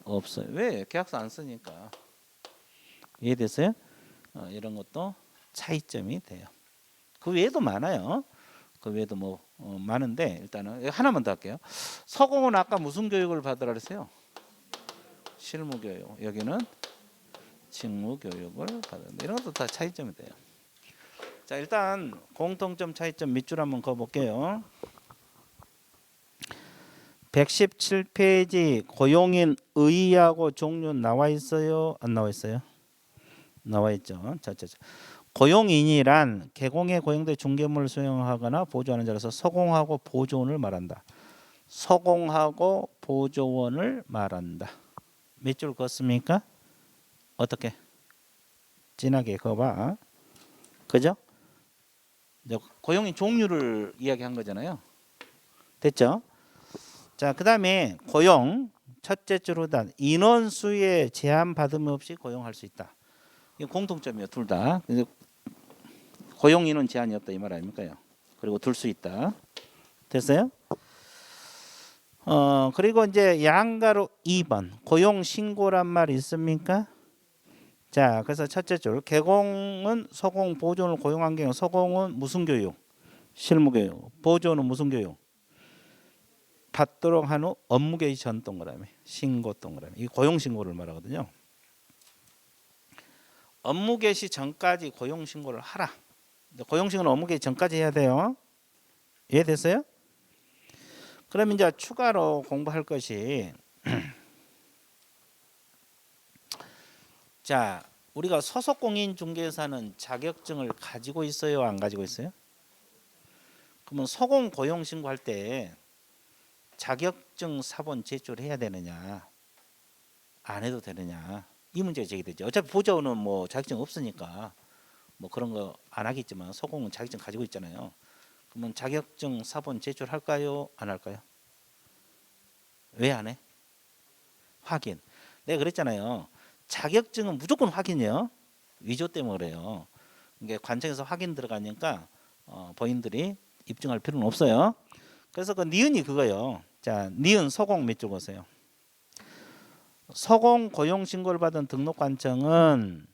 없어요. 왜? 계약서 안 쓰니까. 이해됐어요? 이런 것도 차이점이 돼요. 그 외에도 많아요. 그 외에도 뭐 많은데 일단은 하나만 더 할게요. 서공은 아까 무슨 교육을 받으라 그랬어요? 실무 교육. 여기는 직무 교육을 받는다. 이런 것도 다 차이점이 돼요. 자, 일단 공통점 차이점 밑줄 한번 그어볼게요. 117페이지 고용인 의의하고 종류 나와 있어요? 안 나와 있어요? 나와 있죠. 자. 고용인이란 개공에 고용돼 중개물을 수행하거나 보조하는 자로서 서공하고 보조원을 말한다. 서공하고 보조원을 말한다. 몇 줄 그었습니까? 어떻게? 진하게 그어봐. 그죠? 고용인 종류를 이야기한 거잖아요. 됐죠? 자, 그 다음에 고용 첫째 줄로다 인원수에 제한 받음 없이 고용할 수 있다. 이게 공통점이에요. 둘 다. 고용 인원 제한이 없다 이 말 아닙니까요? 그리고 둘 수 있다. 됐어요? 그리고 이제 양가로 2번 고용 신고란 말 있습니까? 자, 그래서 첫째 줄 개공은 소공 보조원을 고용한 경우 소공은 무슨 교육? 실무 교육. 보조원은 무슨 교육? 받도록 한 후 업무 개시 전 동그라미 신고 동그라미. 이 고용 신고를 말하거든요. 업무 개시 전까지 고용 신고를 하라. 고용 신고는 업무 개시 전까지 해야 돼요. 이해됐어요? 그럼 이제 추가로 공부할 것이 자, 우리가 소속 공인 중개사는 자격증을 가지고 있어요, 안 가지고 있어요? 그러면 소공 고용 신고할 때 자격증 사본 제출해야 되느냐, 안 해도 되느냐, 이 문제가 제기되죠. 어차피 보조원은 뭐 자격증 없으니까 뭐 그런 거 안 하겠지만 소공은 자격증 가지고 있잖아요. 그러면 자격증 사본 제출할까요, 안 할까요? 왜 안 해? 확인. 내가 그랬잖아요. 자격증은 무조건 확인이에요. 위조 때문에 그래요. 이게 관청에서 확인 들어가니까 본인들이 입증할 필요는 없어요. 그래서 그 니은이 그거예요. 자, 니은 소공 몇 줄 보세요. 소공 고용 신고를 받은 등록관청은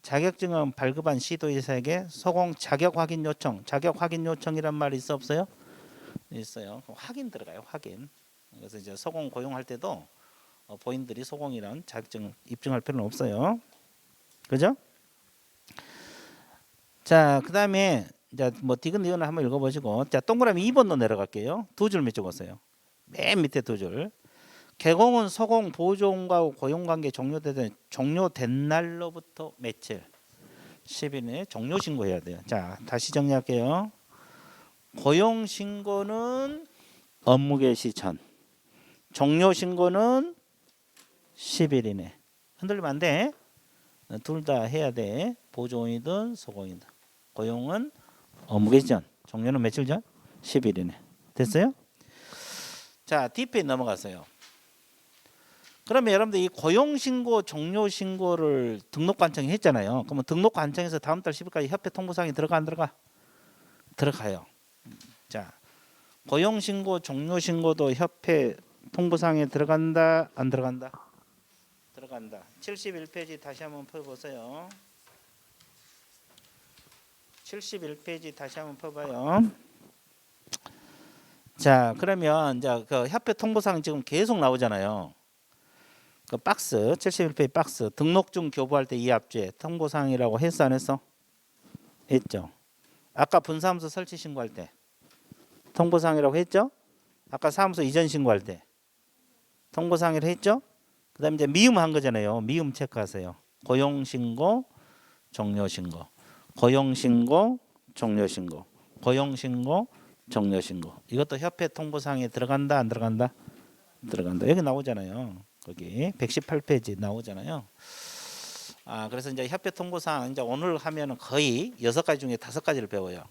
자격증은 발급한 시도의사에게 소공 자격 확인 요청, 자격 확인 요청이란 말이 있어 없어요? 있어요. 확인 들어가요. 확인. 그래서 이제 소공 고용할 때도 본인들이 소공이란 자격증 입증할 필요는 없어요. 그죠? 자, 그다음에 이제 뭐 디귿니은을 한번 읽어보시고, 자 동그라미 2번도 내려갈게요. 두 줄 밑에 보세요. 맨 밑에 두 줄. 개공은 소공 보조원과 고용관계 종료된 날로부터 며칠? 10일 내에 종료 신고해야 돼요. 자, 다시 정리할게요. 고용 신고는 업무 개시 전, 종료 신고는 10일 이내. 흔들리면 안 돼. 둘 다 해야 돼. 보조원이든 소공이든. 고용은 업무 개시 전, 종료는 며칠 전? 10일 이내. 됐어요? 자, 뒷페이지 넘어가세요. 그러면 여러분들 이 고용신고 종료신고를 등록관청이 했잖아요. 그러면 등록관청에서 다음 달 10일까지 협회 통보사항이 들어가 안 들어가? 들어가요. 자, 고용신고 종료신고도 협회 통보사항에 들어간다 안 들어간다? 들어간다. 71페이지 다시 한번 펴보세요. 71페이지 다시 한번 펴봐요. 자, 그러면 이제 그 협회 통보사항 지금 계속 나오잖아요. 그 박스 71페이지 박스 등록 중 교부할 때 이합제 통보사항이라고 했어 안 했어? 했죠. 아까 분사무소 설치 신고할 때 통보사항이라고 했죠. 아까 사무소 이전 신고할 때 통보사항이라고 했죠. 그다음에 이제 미음 한 거잖아요. 미음 체크하세요. 고용신고 종료신고 고용신고 종료신고 고용신고 종료신고 이것도 협회 통보사항에 들어간다 안 들어간다? 들어간다. 여기 나오잖아요. 거기 118페이지 나오잖아요. 아, 그래서 이제 협회 통보사항 이제 오늘 하면은 거의 6가지 중에 5가지를 배워요.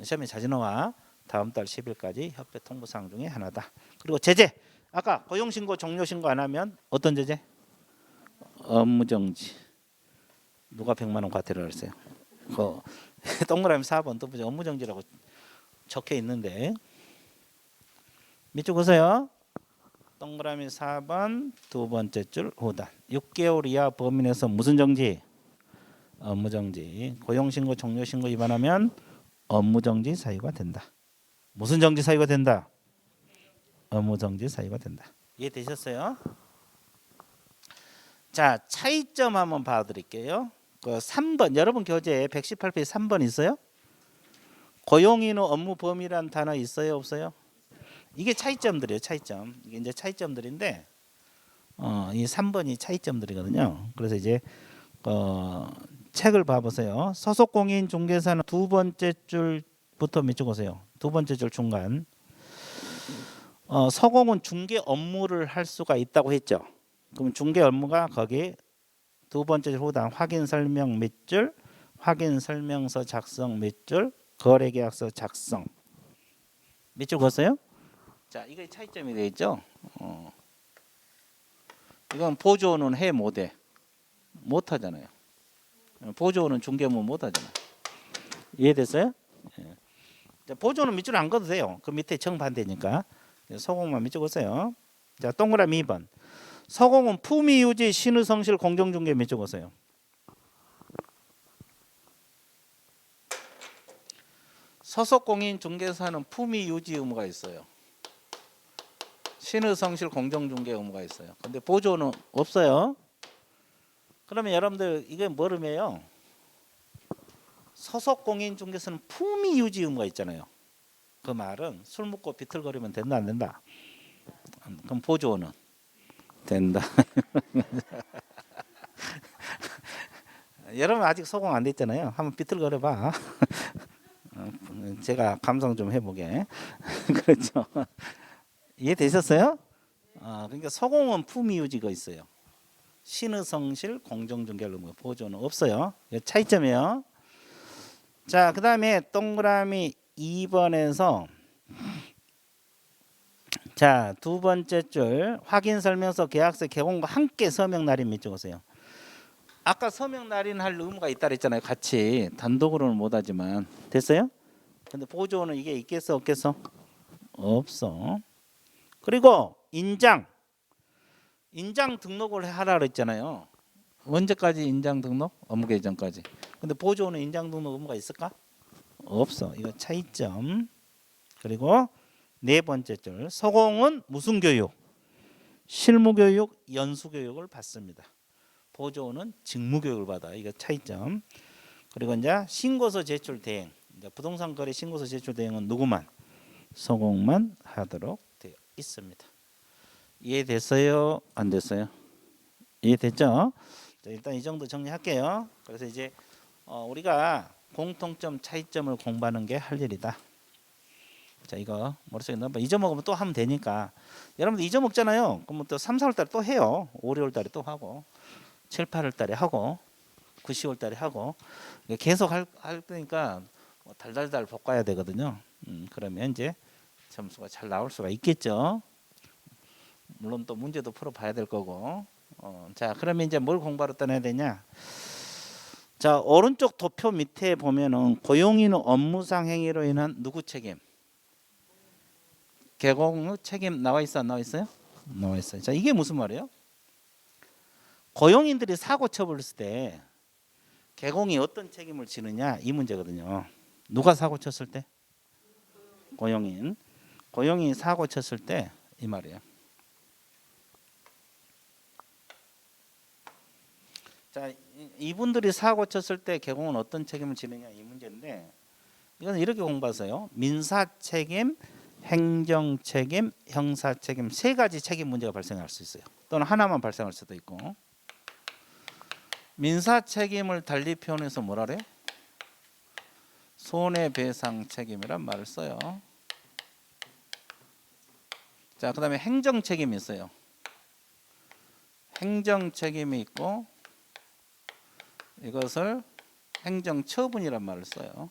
시험에 자주 나와. 다음 달 10일까지 협회 통보사항 중에 하나다. 그리고 제재. 아까 고용신고 종료신고 안 하면 어떤 제재? 업무정지. 누가 100만 원 과태료를 했어요? 그 동그라미 4번 또 보죠. 업무정지라고 적혀 있는데 밑줄 보세요. 동그라미 4번 두 번째 줄 후단 6개월 이하 범위내에서 무슨 정지? 업무정지. 고용신고 종료신고 위반하면 업무정지 사유가 된다. 무슨 정지 사유가 된다? 업무정지 사유가 된다. 이해되셨어요? 자, 차이점 한번 봐드릴게요. 그 3번 여러분 교재에 118페이지 3번 있어요? 고용인 후 업무 범위란 단어 있어요 없어요? 이게 차이점들이에요. 차이점. 이게 이제 차이점들인데 이 3번이 차이점들이거든요. 그래서 이제 책을 봐보세요. 소속 공인 중개사는 두 번째 줄부터 밑줄 보세요. 두 번째 줄 중간. 서공은 중개 업무를 할 수가 있다고 했죠. 그럼 중개 업무가 거기 두 번째 줄 후단 확인 설명 밑줄 확인 설명서 작성 밑줄 거래계약서 작성 밑줄 그었어요? 자, 이게 차이점이 되겠죠. 이건 보조는 해 못해 못하잖아요. 보조는 중개업무 못하잖아요. 이해됐어요? 예. 보조는 밑줄 안 그어도 돼요. 그 밑에 정반대니까 서공만 밑줄 그으세요. 자, 동그라미 2번 서공은 품위 유지 신의 성실 공정중개 밑줄 그으세요. 소속 공인 중개사는 품위 유지 의무가 있어요. 신의 성실 공정중개 의무가 있어요. 근데 보조는 없어요. 그러면 여러분들 이게 뭘 의미해요? 소속 공인 중개사는 품위 유지 의무가 있잖아요. 그 말은 술 먹고 비틀거리면 된다 안 된다? 그럼 보조는 된다. 여러분 아직 소공 안 됐잖아요. 한번 비틀거려봐. 제가 감상 좀 해보게. 그렇죠. 이해되셨어요? 그러니까 소공은 품위 유지가 있어요. 신의 성실 공정중개 의무 보조는 없어요. 차이점이에요. 자, 그 다음에 동그라미 2번에서 자, 두 번째 줄 확인 설명서 계약서 개공과 함께 서명 날인 밑줄 보세요. 아까 서명 날인 할 의무가 있다 그랬잖아요. 같이 단독으로는 못하지만 됐어요? 근데 보조는 이게 있겠어 없겠어? 없어. 그리고 인장 등록을 하라 그랬잖아요. 언제까지 인장 등록? 업무 개정까지. 근데 보조는 인장 등록 의무가 있을까? 없어. 이거 차이점. 그리고 네 번째 줄 서공은 무슨 교육? 실무 교육, 연수 교육을 받습니다. 보조는 직무 교육을 받아. 이거 차이점. 그리고 이제 신고서 제출 대행. 이제 부동산 거래 신고서 제출 대행은 누구만? 서공만 하도록 되어 있습니다. 이해됐어요? 안 됐어요? 이해됐죠? 자, 일단 이 정도 정리할게요. 그래서 이제 우리가 공통점 차이점을 공부하는 게 할 일이다. 자, 이거 머릿속에 넣어봐. 잊어먹으면 또 하면 되니까. 여러분들 잊어먹잖아요. 그러면 또 3, 4월 달에 또 해요. 5, 6월 달에 또 하고 7, 8월 달에 하고 9, 10월 달에 하고 계속 할 거니까 달달달 볶아야 되거든요. 그러면 이제 점수가 잘 나올 수가 있겠죠. 물론 또 문제도 풀어봐야 될 거고. 자, 그러면 이제 뭘 공부하러 떠나야 되냐? 자, 오른쪽 도표 밑에 보면은 고용인의 업무상 행위로 인한 누구 책임? 개공의 책임 나와 있어, 안 나와 있어요? 나와 있어요. 자, 이게 무슨 말이에요? 고용인들이 사고 쳐버렸을 때 개공이 어떤 책임을 지느냐 이 문제거든요. 누가 사고 쳤을 때? 고용인. 고용인이 사고 쳤을 때 이 말이에요. 자, 이분들이 사고 쳤을 때 개공은 어떤 책임을 지느냐 이 문제인데 이건 이렇게 공부하세요. 민사 책임, 행정 책임, 형사 책임 세 가지 책임 문제가 발생할 수 있어요. 또는 하나만 발생할 수도 있고. 민사 책임을 달리 표현해서 뭐라 그래요? 손해배상 책임이란 말을 써요. 자, 그다음에 행정 책임이 있어요. 행정 책임이 있고 이것을 행정 처분이란 말을 써요.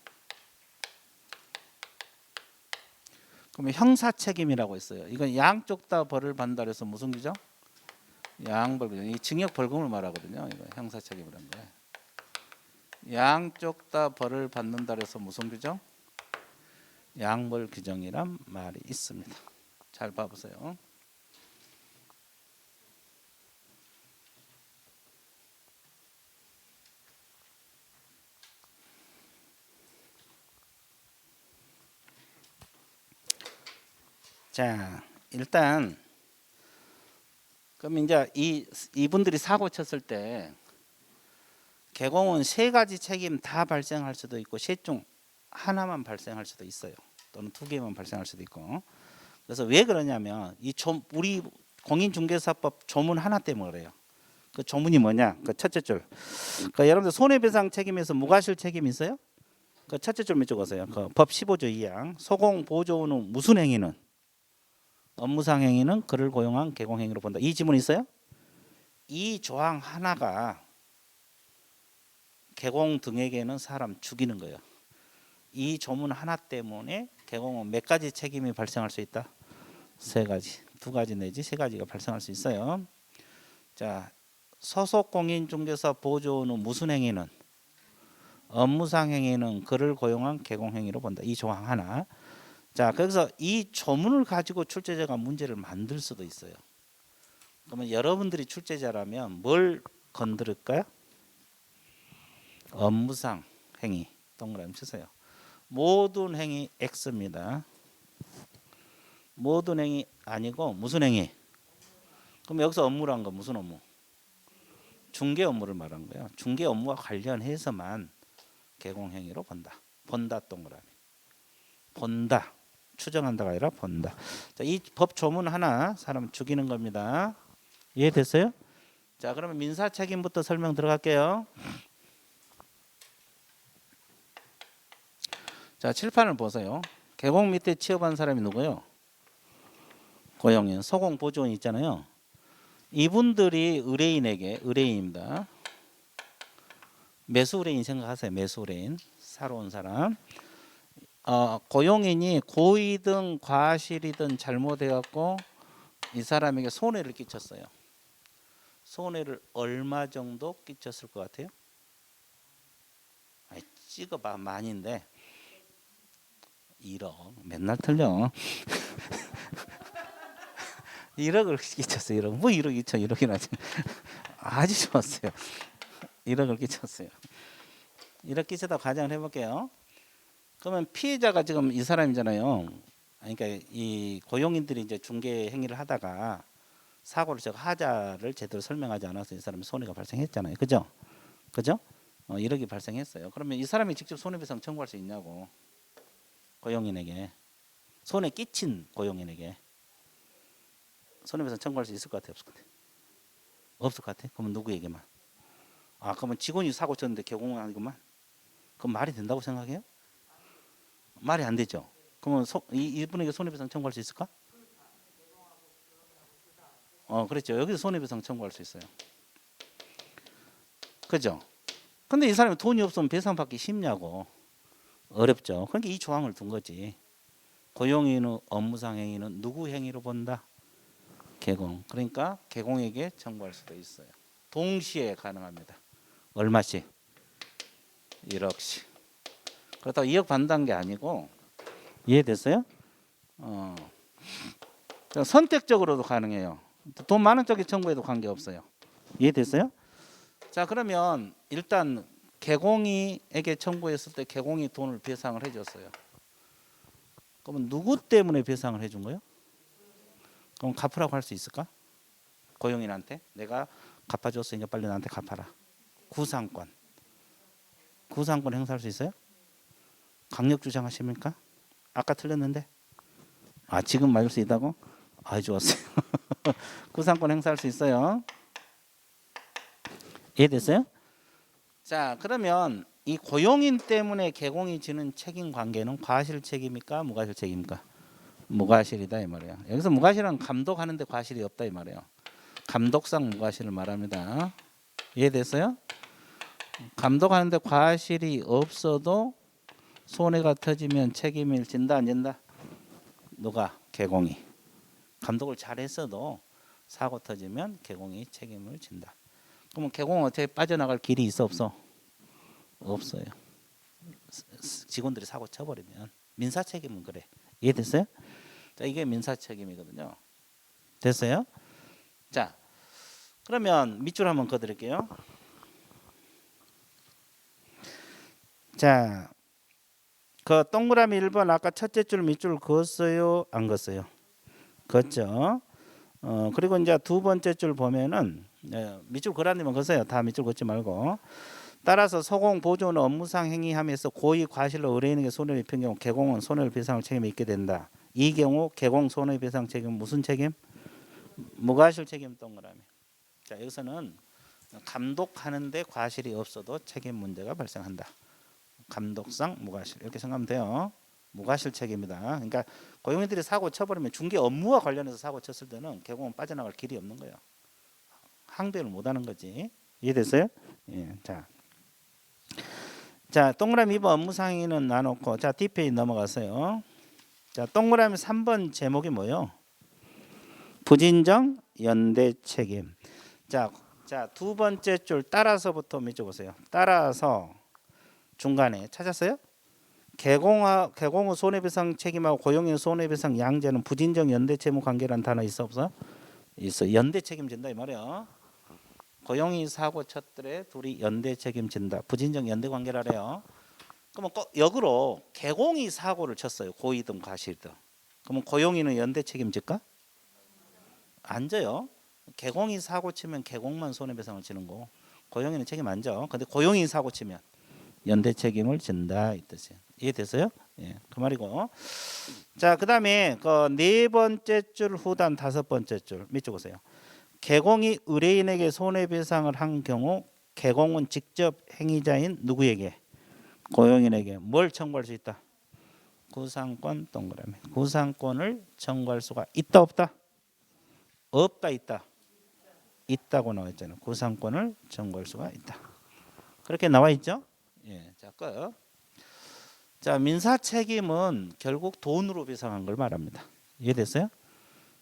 그러면 형사 책임이라고 있어요. 이건 양쪽 다 벌을 받는다 그래서 무슨 규정? 양벌 규정. 이 징역 벌금을 말하거든요. 이거 형사 책임이라는 거예요. 양쪽 다 벌을 받는다 그래서 무슨 규정? 양벌 규정이란 말이 있습니다. 잘 봐보세요. 자, 일단 그럼 이제 이분들이 사고 쳤을 때 개공은 세 가지 책임 다 발생할 수도 있고 셋 중 하나만 발생할 수도 있어요. 또는 두 개만 발생할 수도 있고. 그래서 왜 그러냐면 우리 공인중개사법 조문 하나 때문에 그래요. 그 조문이 뭐냐? 그 첫째 줄. 그러니까 여러분들 손해배상 책임에서 무과실 책임이 있어요? 그 첫째 줄 밑줄 그으세요. 그 법 15조 2항 소공 보조는 무슨 행위는 업무상 행위는 그를 고용한 개공 행위로 본다. 이 지문 있어요? 이 조항 하나가 개공 등에게는 사람 죽이는 거예요. 이 조문 하나 때문에 개공은 몇 가지 책임이 발생할 수 있다? 세 가지, 두 가지 내지 세 가지가 발생할 수 있어요. 자, 소속 공인중개사 보조는 무슨 행위는 업무상 행위는 그를 고용한 개공 행위로 본다. 이 조항 하나. 자, 그래서 이 조문을 가지고 출제자가 문제를 만들 수도 있어요. 그러면 여러분들이 출제자라면 뭘 건드릴까요? 업무상 행위 동그라미 치세요. 모든 행위 X입니다. 모든 행위 아니고 무슨 행위? 그럼 여기서 업무란 건 무슨 업무? 중개 업무를 말한 거예요. 중개 업무와 관련해서만 개공 행위로 본다. 본다 동그라미. 본다. 추정한다가 아니라 본다. 자, 이 법 조문 하나 사람 죽이는 겁니다. 이해됐어요? 자, 그러면 민사 책임부터 설명 들어갈게요. 자, 칠판을 보세요. 개공 밑에 취업한 사람이 누구요? 고용인, 소공 보조원 있잖아요. 이분들이 의뢰인입니다. 매수 의뢰인 생각하세요. 매수 의뢰인, 사러 온 사람. 고용인이 고의든 과실이든 잘못해갖고 이 사람에게 손해를 끼쳤어요. 손해를 얼마 정도 끼쳤을 것 같아요? 찍어봐 많이인데 1억 맨날 틀려. 1억을 끼쳤어요. 1억. 뭐 1억 2천 1억이나 아주 좋았어요. 1억을 끼쳤어요. 1억 끼쳤다 가정을 해볼게요. 그러면 피해자가 지금 이 사람이잖아요. 그러니까 이 고용인들이 이제 중개 행위를 하다가 사고를 제가 하자를 제대로 설명하지 않아서 이 사람이 손해가 발생했잖아요. 그죠? 그죠? 1억이 발생했어요. 그러면 이 사람이 직접 손해배상 청구할 수 있냐고. 고용인에게 손해 끼친 고용인에게 손해배상 청구할 수 있을 것 같아요? 없을 것 같아요? 없을 것 같아요? 그러면 누구에게만? 그러면 직원이 사고 쳤는데 개공은 아니구만? 그럼 말이 된다고 생각해요? 말이 안 되죠. 그러면 이분에게 손해배상 청구할 수 있을까? 그렇죠. 여기서 손해배상 청구할 수 있어요. 그죠? 근데 이 사람이 돈이 없으면 배상받기 쉽냐고. 어렵죠. 그러니까 이 조항을 둔 거지. 고용인의 업무상 행위는 누구 행위로 본다? 개공. 그러니까 개공에게 청구할 수도 있어요. 동시에 가능합니다. 얼마씩? 1억씩. 그렇다고 2억 받는다는 게 아니고, 이해됐어요? 선택적으로도 가능해요. 돈 많은 쪽에 청구해도 관계없어요. 이해됐어요? 자, 그러면 일단 개공이에게 청구했을 때 개공이 돈을 배상을 해줬어요. 그러면 누구 때문에 배상을 해준 거예요? 그럼 갚으라고 할 수 있을까? 고용인한테 내가 갚아줬으니까 빨리 나한테 갚아라. 구상권 행사할 수 있어요? 강력 주장하십니까? 아까 틀렸는데. 아, 지금 맞을 수 있다고? 아, 좋았어요. 구상권 행사할 수 있어요. 이해됐어요? 자, 그러면 이 고용인 때문에 개공이 지는 책임 관계는 과실 책임입니까? 무과실 책임입니까? 무과실이다 이 말이에요. 여기서 무과실은 감독하는데 과실이 없다 이 말이에요. 감독상 무과실을 말합니다. 이해됐어요? 감독하는데 과실이 없어도 손해가 터지면 책임을 진다 안 진다? 누가? 개공이. 감독을 잘했어도 사고 터지면 개공이 책임을 진다. 그러면 개공은 어떻게 빠져나갈 길이 있어 없어? 없어요. 직원들이 사고 쳐버리면 민사 책임은 그래. 이해됐어요? 자, 이게 민사 책임이거든요. 됐어요? 자, 그러면 밑줄 한번 그어드릴게요. 자, 그 동그라미 1번 아까 첫째 줄 밑줄 그었어요? 안 그었어요? 그었죠? 그리고 이제 두 번째 줄 보면은 밑줄 그라님은 그었어요. 다 밑줄 긋지 말고. 따라서 소공 보조는 업무상 행위하면서 고의 과실로 의뢰인에게 손해를 입힌 경우 개공은 손해배상을 책임이 있게 된다. 이 경우 개공 손해배상 책임 무슨 책임? 무과실 책임 동그라미. 자, 여기서는 감독하는데 과실이 없어도 책임 문제가 발생한다. 감독상 무과실 이렇게 생각하면 돼요. 무과실 책임이다. 그러니까 고용인들이 사고 쳐버리면 중개 업무와 관련해서 사고 쳤을 때는 개공은 빠져나갈 길이 없는 거예요. 항변을 못하는 거지. 이해됐어요? 예, 자, 동그라미 2번 업무상의는 나눴고, 자, 뒷페이지 넘어가세요. 자, 동그라미 3번 제목이 뭐예요? 부진정 연대 책임. 자, 두 번째 줄 따라서부터 밑줄 보세요. 따라서 중간에 찾았어요? 개공의 손해배상 책임하고 고용인 손해배상 양제는 부진정 연대 채무 관계라는 단어 있어 없어? 있어. 연대 책임진다 이 말이야. 고용이 사고 쳤더래 둘이 연대 책임진다. 부진정 연대 관계라래요. 그러면 꼭 역으로 개공이 사고를 쳤어요. 고의든 과실든. 그러면 고용인은 연대 책임질까? 안 져요. 개공이 사고 치면 개공만 손해배상을 지는 거. 고용인은 책임 안 져. 근데 고용이 사고 치면 연대 책임을 진다 이 뜻이에요. 이해됐어요? 예, 그 말이고. 자, 그다음에 그 네 번째 줄 후단 다섯 번째 줄 밑줄 보세요. 개공이 의뢰인에게 손해배상을 한 경우 개공은 직접 행위자인 누구에게? 고용인에게 뭘 청구할 수 있다? 구상권 동그라미. 구상권을 청구할 수가 있다 없다? 없다 있다? 있다고 나와 있잖아요. 구상권을 청구할 수가 있다. 그렇게 나와 있죠? 예, 자, 끝. 자, 민사 책임은 결국 돈으로 배상한 걸 말합니다. 이해됐어요?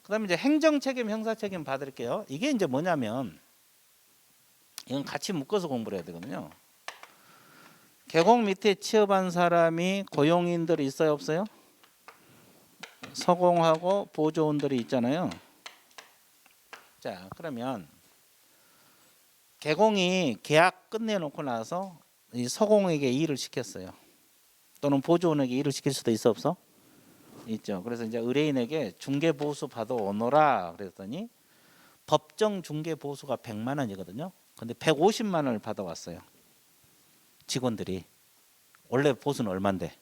그다음에 이제 행정 책임, 형사 책임 받을게요. 이게 이제 뭐냐면 이건 같이 묶어서 공부를 해야 되거든요. 개공 밑에 취업한 사람이 고용인들이 있어요, 없어요? 서공하고 보조원들이 있잖아요. 자, 그러면 개공이 계약 끝내놓고 나서 이 서공에게 일을 시켰어요. 또는 보조원에게 일을 시킬 수도 있어 없어? 있죠. 그래서 이제 의뢰인에게 중개 보수 받아 오너라 그랬더니 법정 중개 보수가 100만 원이거든요. 근데 150만 원을 받아왔어요. 직원들이. 원래 보수는 얼마인데?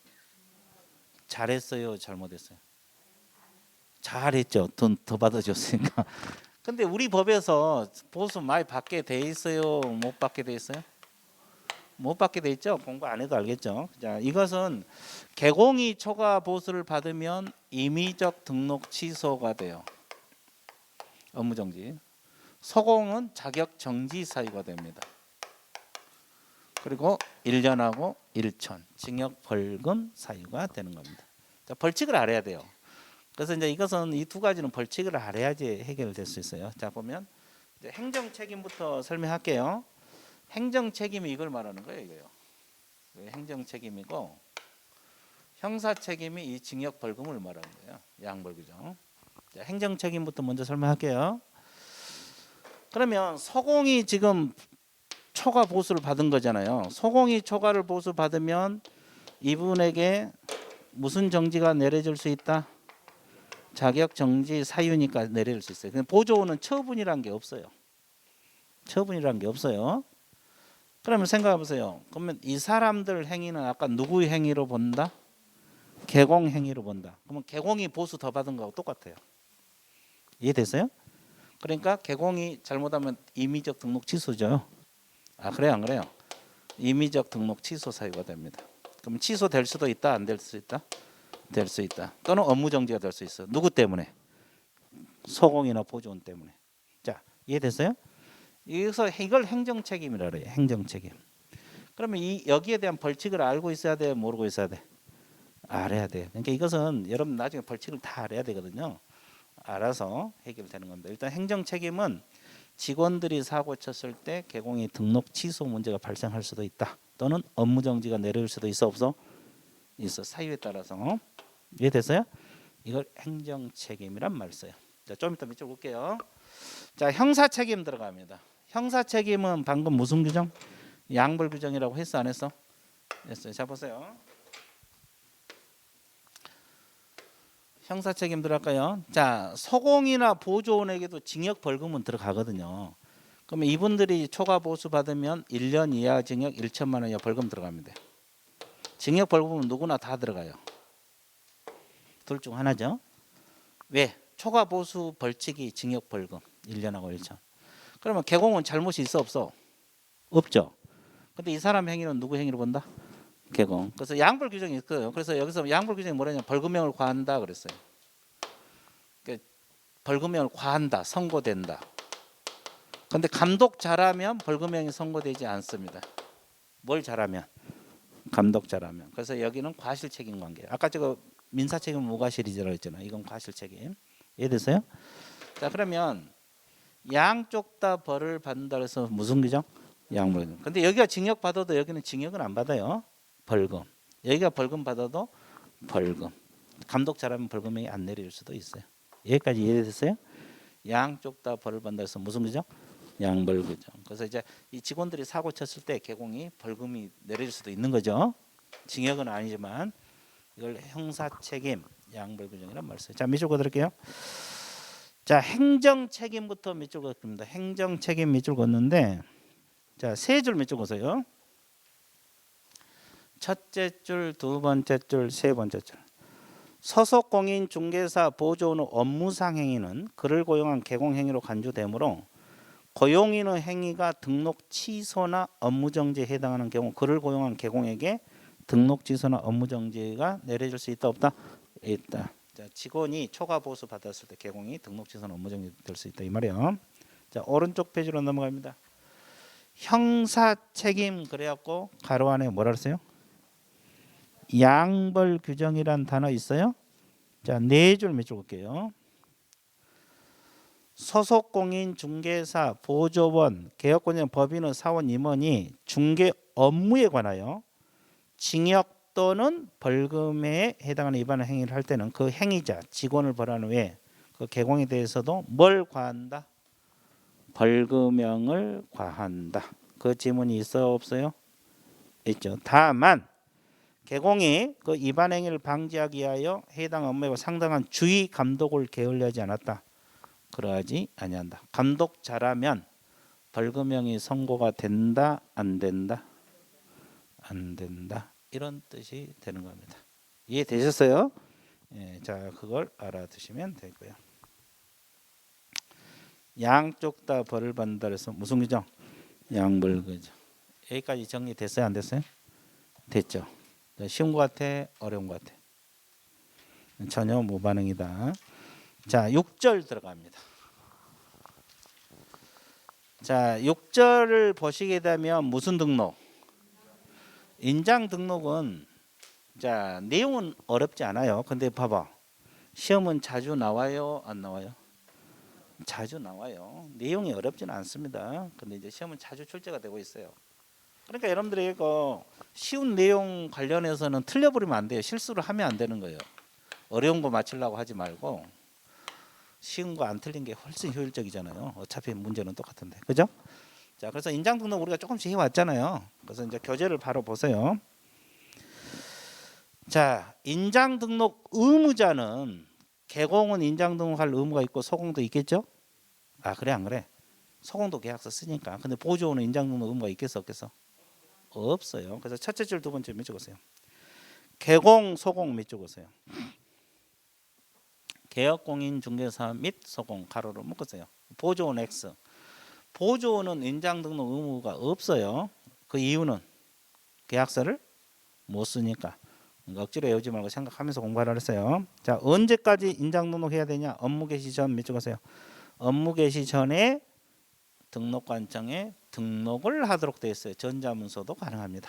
잘했어요, 잘못했어요? 잘했죠. 돈 더 받아줬으니까. 근데 우리 법에서 보수 많이 받게 돼 있어요, 못 받게 돼 있어요? 못 받게 돼 있죠. 공부 안 해도 알겠죠. 자, 이것은 개공이 초과 보수를 받으면 임의적 등록 취소가 돼요. 업무정지. 서공은 자격 정지 사유가 됩니다. 그리고 1년하고 1천 징역 벌금 사유가 되는 겁니다. 자, 벌칙을 알아야 돼요. 그래서 이제 이것은 이 두 가지는 벌칙을 알아야지 해결될 수 있어요. 자 보면 이제 행정 책임부터 설명할게요. 행정 책임이 이걸 말하는 거예요, 이거요. 행정 책임이고 형사 책임이 이 징역 벌금을 말하는 거예요. 양벌 규정. 자, 행정 책임부터 먼저 설명할게요. 그러면 서공이 지금 초과 보수를 받은 거잖아요. 서공이 초과를 보수 받으면 이분에게 무슨 정지가 내려질 수 있다? 자격 정지 사유니까 내릴 수 있어요. 근데 보조는 처분이란 게 없어요. 처분이란 게 없어요. 그러면 생각해 보세요. 그러면 이 사람들 행위는 아까 누구의 행위로 본다? 개공 행위로 본다. 그러면 개공이 보수 더 받은 거하고 똑같아요. 이해됐어요? 그러니까 개공이 잘못하면 임의적 등록 취소죠. 아 그래요, 안 그래요? 임의적 등록 취소 사유가 됩니다. 그럼 취소될 수도 있다, 안 될 수 있다? 될 수 있다. 또는 업무 정지가 될 수 있어. 누구 때문에? 소공이나 보조원 때문에. 자, 이해됐어요? 여기서 이걸 행정 책임이라 그래요. 행정 책임. 그러면 이 여기에 대한 벌칙을 알고 있어야 돼, 모르고 있어야 돼? 알아야 돼. 그러니까 이것은 여러분 나중에 벌칙을 다 알아야 되거든요. 알아서 해결되는 겁니다. 일단 행정 책임은 직원들이 사고 쳤을 때 개공이 등록 취소 문제가 발생할 수도 있다. 또는 업무 정지가 내려올 수도 있어, 없어? 있어. 사유에 따라서. 이해됐어요? 이걸 행정 책임이란 말 써요. 자, 좀 이따 밑줄 볼게요. 자, 형사 책임 들어갑니다. 형사 책임은 방금 무슨 규정? 양벌 규정이라고 했어, 안 했어? 했어요. 자, 보세요. 형사 책임 들어갈까요? 자, 소공이나 보조원에게도 징역 벌금은 들어가거든요. 그러면 이분들이 초과 보수 받으면 1년 이하 징역 1천만 원 이하 벌금 들어갑니다. 징역 벌금은 누구나 다 들어가요. 둘 중 하나죠. 왜? 초과 보수 벌칙이 징역 벌금 1년하고 1천. 그러면 개공은 잘못이 있어, 없어? 없죠. 근데 이 사람 행위는 누구 행위로 본다? 개공. 그래서 양벌 규정이 있어요. 그래서 여기서 양벌 규정이 뭐냐면 벌금형을 과한다 그랬어요. 그러니까 벌금형을 과한다, 선고된다. 근데 감독 잘하면 벌금형이 선고되지 않습니다. 뭘 잘하면? 감독 잘하면. 그래서 여기는 과실 책임 관계. 아까 저거 민사 책임 무과실이라고 했잖아요. 이건 과실 책임. 이해됐어요? 자, 그러면 양쪽 다 벌을 받는다 그래서 무슨 규정? 양벌. 근데 여기가 징역 받아도 여기는 징역은 안 받아요. 벌금. 여기가 벌금 받아도 벌금. 감독 잘하면 벌금이 안 내릴 수도 있어요. 여기까지 이해됐어요? 양쪽 다 벌을 받는다 해서 무슨 규정? 양벌 규정. 그래서 이제 이 직원들이 사고 쳤을 때 개공이 벌금이 내릴 수도 있는 거죠. 징역은 아니지만 이걸 형사 책임 양벌 규정이란 말 써요. 자, 밑줄 그어드릴게요. 자, 행정 책임부터 밑줄 그었습니다. 행정 책임 밑줄 걷는데 자, 세 줄 밑줄 그어서요. 첫째 줄, 두 번째 줄, 세 번째 줄. 소속 공인 중개사 보조원의 업무상 행위는 그를 고용한 개공 행위로 간주되므로 고용인의 행위가 등록 취소나 업무 정지에 해당하는 경우 그를 고용한 개공에게 등록 취소나 업무 정지가 내려질 수 있다, 없다? 있다. 자, 직원이 초과 보수 받았을 때 개공이 등록 취소나 업무 정지 될 수 있다 이 말이에요. 자, 오른쪽 페이지로 넘어갑니다. 형사 책임 그래갖고 가로 안에 뭐라 그랬어요? 양벌 규정이란 단어 있어요? 자, 네 줄 밑줄 볼게요. 소속 공인 중개사 보조원 개업권자 법인의 사원 임원이 중개 업무에 관하여 징역 또는 벌금에 해당하는 위반 행위를 할 때는 그 행위자 직원을 벌한 후에 그 개공에 대해서도 뭘 과한다? 벌금형을 과한다. 그 지문이 있어요, 없어요? 있죠. 다만 개공이 그 위반 행위를 방지하기 위하여 해당 업무에 상당한 주의 감독을 게을리하지 않았다. 그러하지 아니한다. 감독 잘하면 벌금형이 선고가 된다, 안 된다? 안 된다. 이런 뜻이 되는 겁니다. 이해되셨어요? 예, 자, 그걸 알아두시면 되고요. 양쪽 다 벌을 받는다 그래서 무슨 규정? 양벌 규정. 여기까지 정리됐어요, 안 됐어요? 됐죠. 쉬운 것 같아, 어려운 것 같아? 전혀 무반응이다. 자, 6절 들어갑니다. 자, 6절을 보시게 되면 무슨 등록? 인장 등록은 자, 내용은 어렵지 않아요. 근데 봐봐. 시험은 자주 나와요, 안 나와요? 자주 나와요. 내용이 어렵지는 않습니다. 근데 이제 시험은 자주 출제가 되고 있어요. 그러니까 여러분들이 이거 쉬운 내용 관련해서는 틀려버리면 안 돼요. 실수를 하면 안 되는 거예요. 어려운 거 맞추려고 하지 말고 쉬운 거 안 틀린 게 훨씬 효율적이잖아요. 어차피 문제는 똑같은데, 그죠? 자, 그래서 인장 등록 우리가 조금씩 해왔잖아요. 그래서 이제 교재를 바로 보세요. 자, 인장 등록 의무자는 개공은 인장 등록할 의무가 있고 소공도 있겠죠? 아, 그래 안 그래? 소공도 계약서 쓰니까. 근데 보조원은 인장 등록 의무가 있겠어 없겠어? 없어요. 그래서 첫째 줄 두 번째 몇 적으세요? 개공, 소공 몇 적으세요? 개업공인 중개사 및 소공 가로로 묶으세요. 보조원 X. 보조원은 인장 등록 의무가 없어요. 그 이유는 계약서를 못 쓰니까. 억지로 외우지 말고 생각하면서 공부하라 했어요. 자, 언제까지 인장 등록해야 되냐? 업무 개시 전 몇 적으세요? 업무 개시 전에 등록관청에 등록을 하도록 되어 있어요. 전자문서도 가능합니다.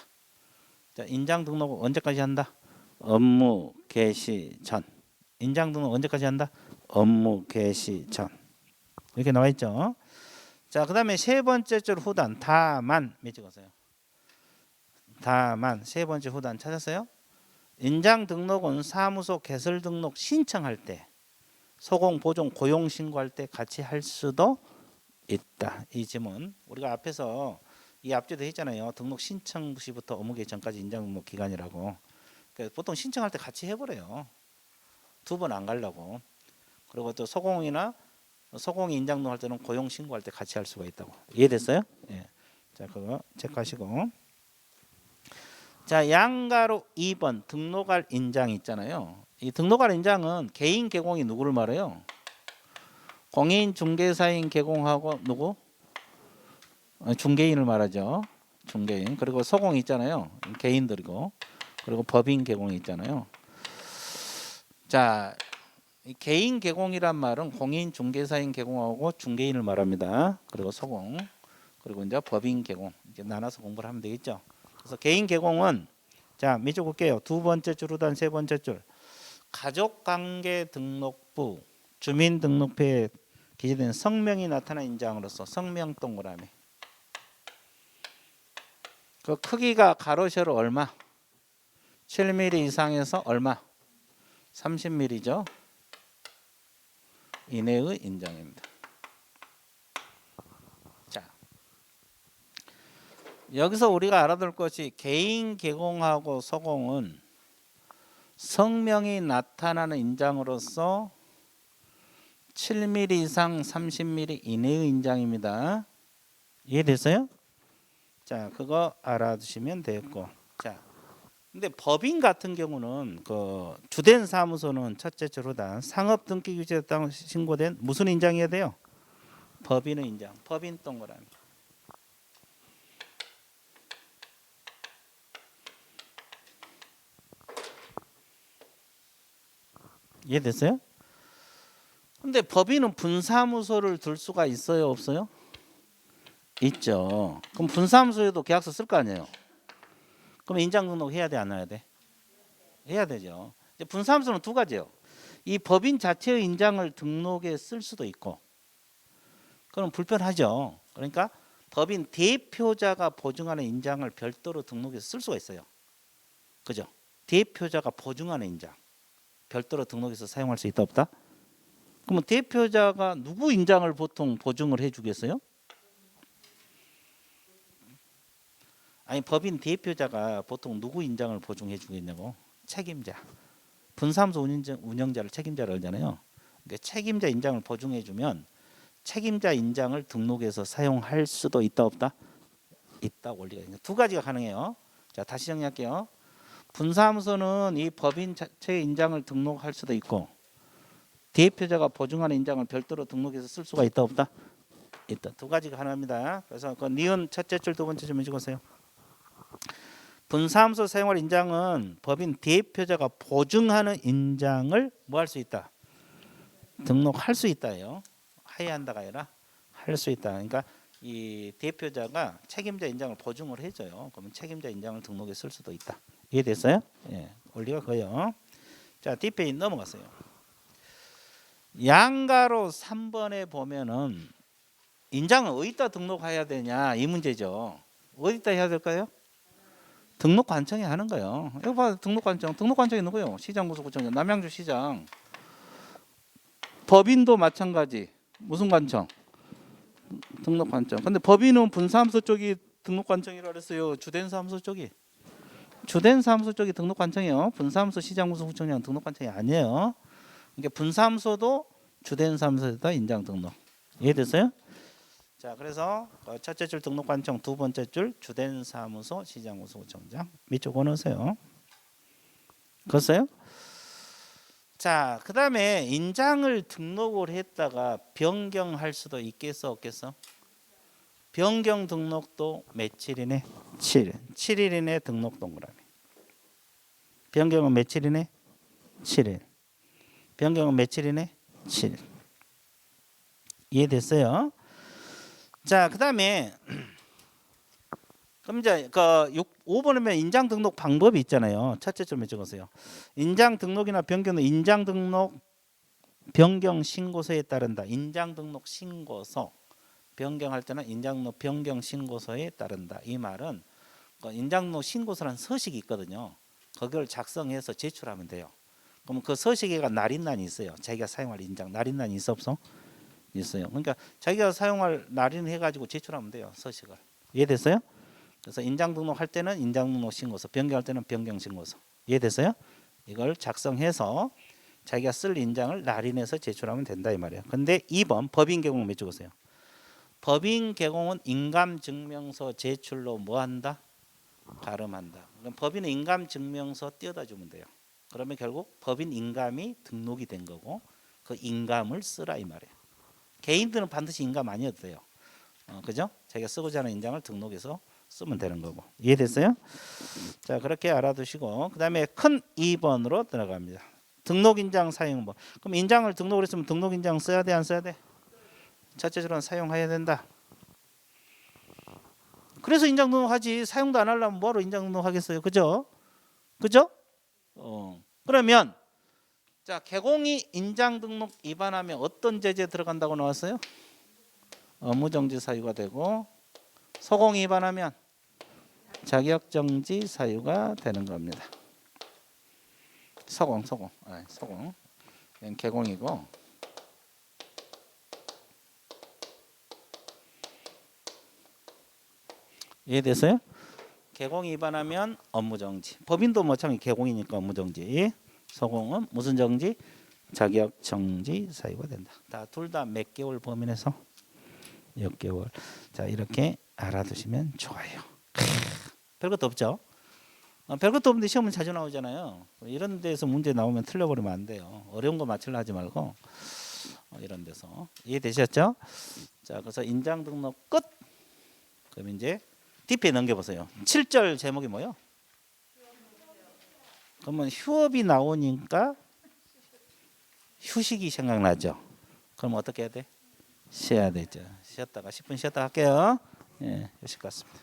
자, 인장 등록 언제까지 한다? 업무 개시 전. 인장 등록 언제까지 한다? 업무 개시 전. 이렇게 나와 있죠. 자, 그다음에 세 번째 줄 후단 다만 몇 적으세요? 다만 세 번째 후단 찾았어요? 인장 등록은 사무소 개설 등록 신청할 때, 소공 보종 고용 신고할 때 같이 할 수도 있다. 이 지문 우리가 앞에서 이 앞뒤도 했잖아요. 등록 신청 시부터 업무 개시 전까지 인장 등록 기간이라고. 그러니까 보통 신청할 때 같이 해버려요. 두 번 안 가려고. 그리고 또 소공이나 소공이 인장 등록할 때는 고용 신고할 때 같이 할 수가 있다고. 이해됐어요? 예. 자, 그거 체크하시고. 자, 양가로 2번 등록할 인장 있잖아요. 이 등록할 인장은 개인 개공이 누구를 말해요? 공인 중개사인 개공하고 누구? 중개인을 말하죠. 중개인. 그리고 소공 있잖아요. 개인들이고. 그리고 법인 개공이 있잖아요. 자, 개인 개공이란 말은 공인 중개사인 개공하고 중개인을 말합니다. 그리고 소공. 그리고 이제 법인 개공. 이제 나눠서 공부를 하면 되겠죠. 그래서 개인 개공은 자, 밑줄 볼게요. 두 번째 줄후단 세 번째 줄. 가족관계등록부 주민등록부에 기재된 성명이 나타난 인장으로서 성명 동그라미. 그 크기가 가로 세로 얼마? 7mm 이상에서 얼마? 30mm죠. 이내의 인장입니다. 자, 여기서 우리가 알아둘 것이 개인 개공하고 소공은 성명이 나타나는 인장으로서 7mm 이상 30mm 이내의 인장입니다. 이해됐어요? 자, 그거 알아두시면 되겠고. 자, 근데 법인 같은 경우는 그 주된 사무소는 첫째 줄로다 상업 등기 규제당 신고된 무슨 인장이어야 돼요? 법인의 인장. 법인 동그라미. 이해됐어요? 근데 법인은 분사무소를 둘 수가 있어요, 없어요? 있죠. 그럼 분사무소에도 계약서 쓸 거 아니에요? 그럼 인장 등록 해야 돼, 안 해야 돼? 해야 되죠. 이제 분사무소는 두 가지예요. 이 법인 자체의 인장을 등록에 쓸 수도 있고, 그럼 불편하죠. 그러니까 법인 대표자가 보증하는 인장을 별도로 등록해서 쓸 수가 있어요. 그죠? 대표자가 보증하는 인장 별도로 등록해서 사용할 수 있다 없다? 그러면 대표자가 누구 인장을 보통 보증을 해주겠어요? 아니, 법인 대표자가 보통 누구 인장을 보증해 주겠냐고? 책임자. 분사무소 운영자를 책임자로 하잖아요. 그러니까 책임자 인장을 보증해 주면 책임자 인장을 등록해서 사용할 수도 있다 없다? 있다. 원리가 있는 두 가지가 가능해요. 자, 다시 정리할게요. 분사무소는 이 법인 자체의 인장을 등록할 수도 있고, 대표자가 보증하는 인장을 별도로 등록해서 쓸 수가 있다 없다? 있다. 두 가지가 가능합니다. 그래서 그 니은 첫째 줄 두 번째 줄 해주세요. 분사무소 사용할 인장은 법인 대표자가 보증하는 인장을 뭐 할 수 있다? 등록할 수 있다예요. 해야 한다가 아니라 할 수 있다. 그러니까 이 대표자가 책임자 인장을 보증을 해줘요. 그러면 책임자 인장을 등록해 쓸 수도 있다. 이해됐어요? 예, 원리가 그거요. 자, 뒷페이지 넘어갔어요. 양가로 3번에 보면은 인장은 어디다 등록해야 되냐 이 문제죠. 어디다 해야 될까요? 등록관청에 하는 거예요. 이거 봐, 등록관청. 등록관청이 누구요? 시장구청장, 남양주 시장. 법인도 마찬가지. 무슨 관청? 등록관청. 근데 법인은 분사무소 쪽이 등록관청이라 그랬어요. 주된 사무소 쪽이. 주된 사무소 쪽이 등록관청이에요. 분사무소 시장구청장 등록관청이 아니에요. 그러니까 분사무소도 주된 사무소에다 인장 등록. 이해됐어요? 자, 그래서 첫째 줄 등록관청, 두 번째 줄 주된 사무소 시장구청장 밑줄 그어놓으세요. 그었어요? 자, 그 다음에 인장을 등록을 했다가 변경할 수도 있겠어 없겠어? 변경 등록도 며칠이네? 7일. 7일 이내 등록 동그라미. 변경은 며칠이네? 7일. 변경은 며칠이네? 7일. 이해됐어요? 자, 그 다음에 그럼 이제 그 5번이면 인장 등록 방법이 있잖아요. 첫째 줄에 적으세요. 인장 등록이나 변경은 인장 등록 변경 신고서에 따른다. 인장 등록 신고서 변경할 때는 인장 등록 변경 신고서에 따른다. 이 말은 그 인장 등록 신고서라는 서식이 있거든요. 그걸 작성해서 제출하면 돼요. 그럼 그 서식에가 날인란이 있어요. 자기가 사용할 인장 날인란이 있어 없어? 있어요. 그러니까 자기가 사용할 날인 해가지고 제출하면 돼요. 서식을. 이해됐어요? 그래서 인장 등록할 때는 인장 등록 신고서, 변경할 때는 변경 신고서. 이해됐어요? 이걸 작성해서 자기가 쓸 인장을 날인해서 제출하면 된다 이 말이에요. 근데 2번 법인 개공은 몇 적으세요? 법인 개공은 인감증명서 제출로 뭐 한다? 가름한다. 그럼 법인은 인감증명서 띄워다 주면 돼요. 그러면 결국 법인 인감이 등록이 된 거고 그 인감을 쓰라 이 말이에요. 개인들은 반드시 인감 아니어도 돼요. 그죠? 자기가 쓰고자 하는 인장을 등록해서 쓰면 되는 거고. 이해됐어요? 자, 그렇게 알아두시고 그 다음에 큰 2번으로 들어갑니다. 등록인장 사용법. 그럼 인장을 등록을 했으면 등록인장 써야 돼 안 써야 돼? 첫째 줄은 사용해야 된다. 그래서 인장 등록하지. 사용도 안 하려면 뭐하러 인장 등록하겠어요? 그죠? 그죠? 그러면 자, 개공이 인장 등록 위반하면 어떤 제재 들어간다고 나왔어요? 업무정지 사유가 되고 소공 위반하면 자격정지 사유가 되는 겁니다. 소공. 개공이고 이해됐어요? 개공 위반하면 업무정지. 법인도 마찬가지 개공이니까 업무정지. 소공은 무슨 정지? 자격정지 사유가 된다. 둘 다 몇 개월 범위내서 6개월. 자, 이렇게 알아두시면 좋아요. 별것도 없죠? 별것도 없는데 시험은 자주 나오잖아요. 이런 데서 문제 나오면 틀려버리면 안 돼요. 어려운 거 맞추려 하지 말고 이런 데서. 이해되셨죠? 자, 그래서 인장 등록 끝. 그럼 이제 뒷에 넘겨보세요. 7절 제목이 뭐예요? 그러면 휴업이 나오니까 휴식이 생각나죠. 그럼 어떻게 해야 돼? 쉬어야 되죠. 쉬었다가 10분 쉬었다 할게요. 예, 휴식 같습니다.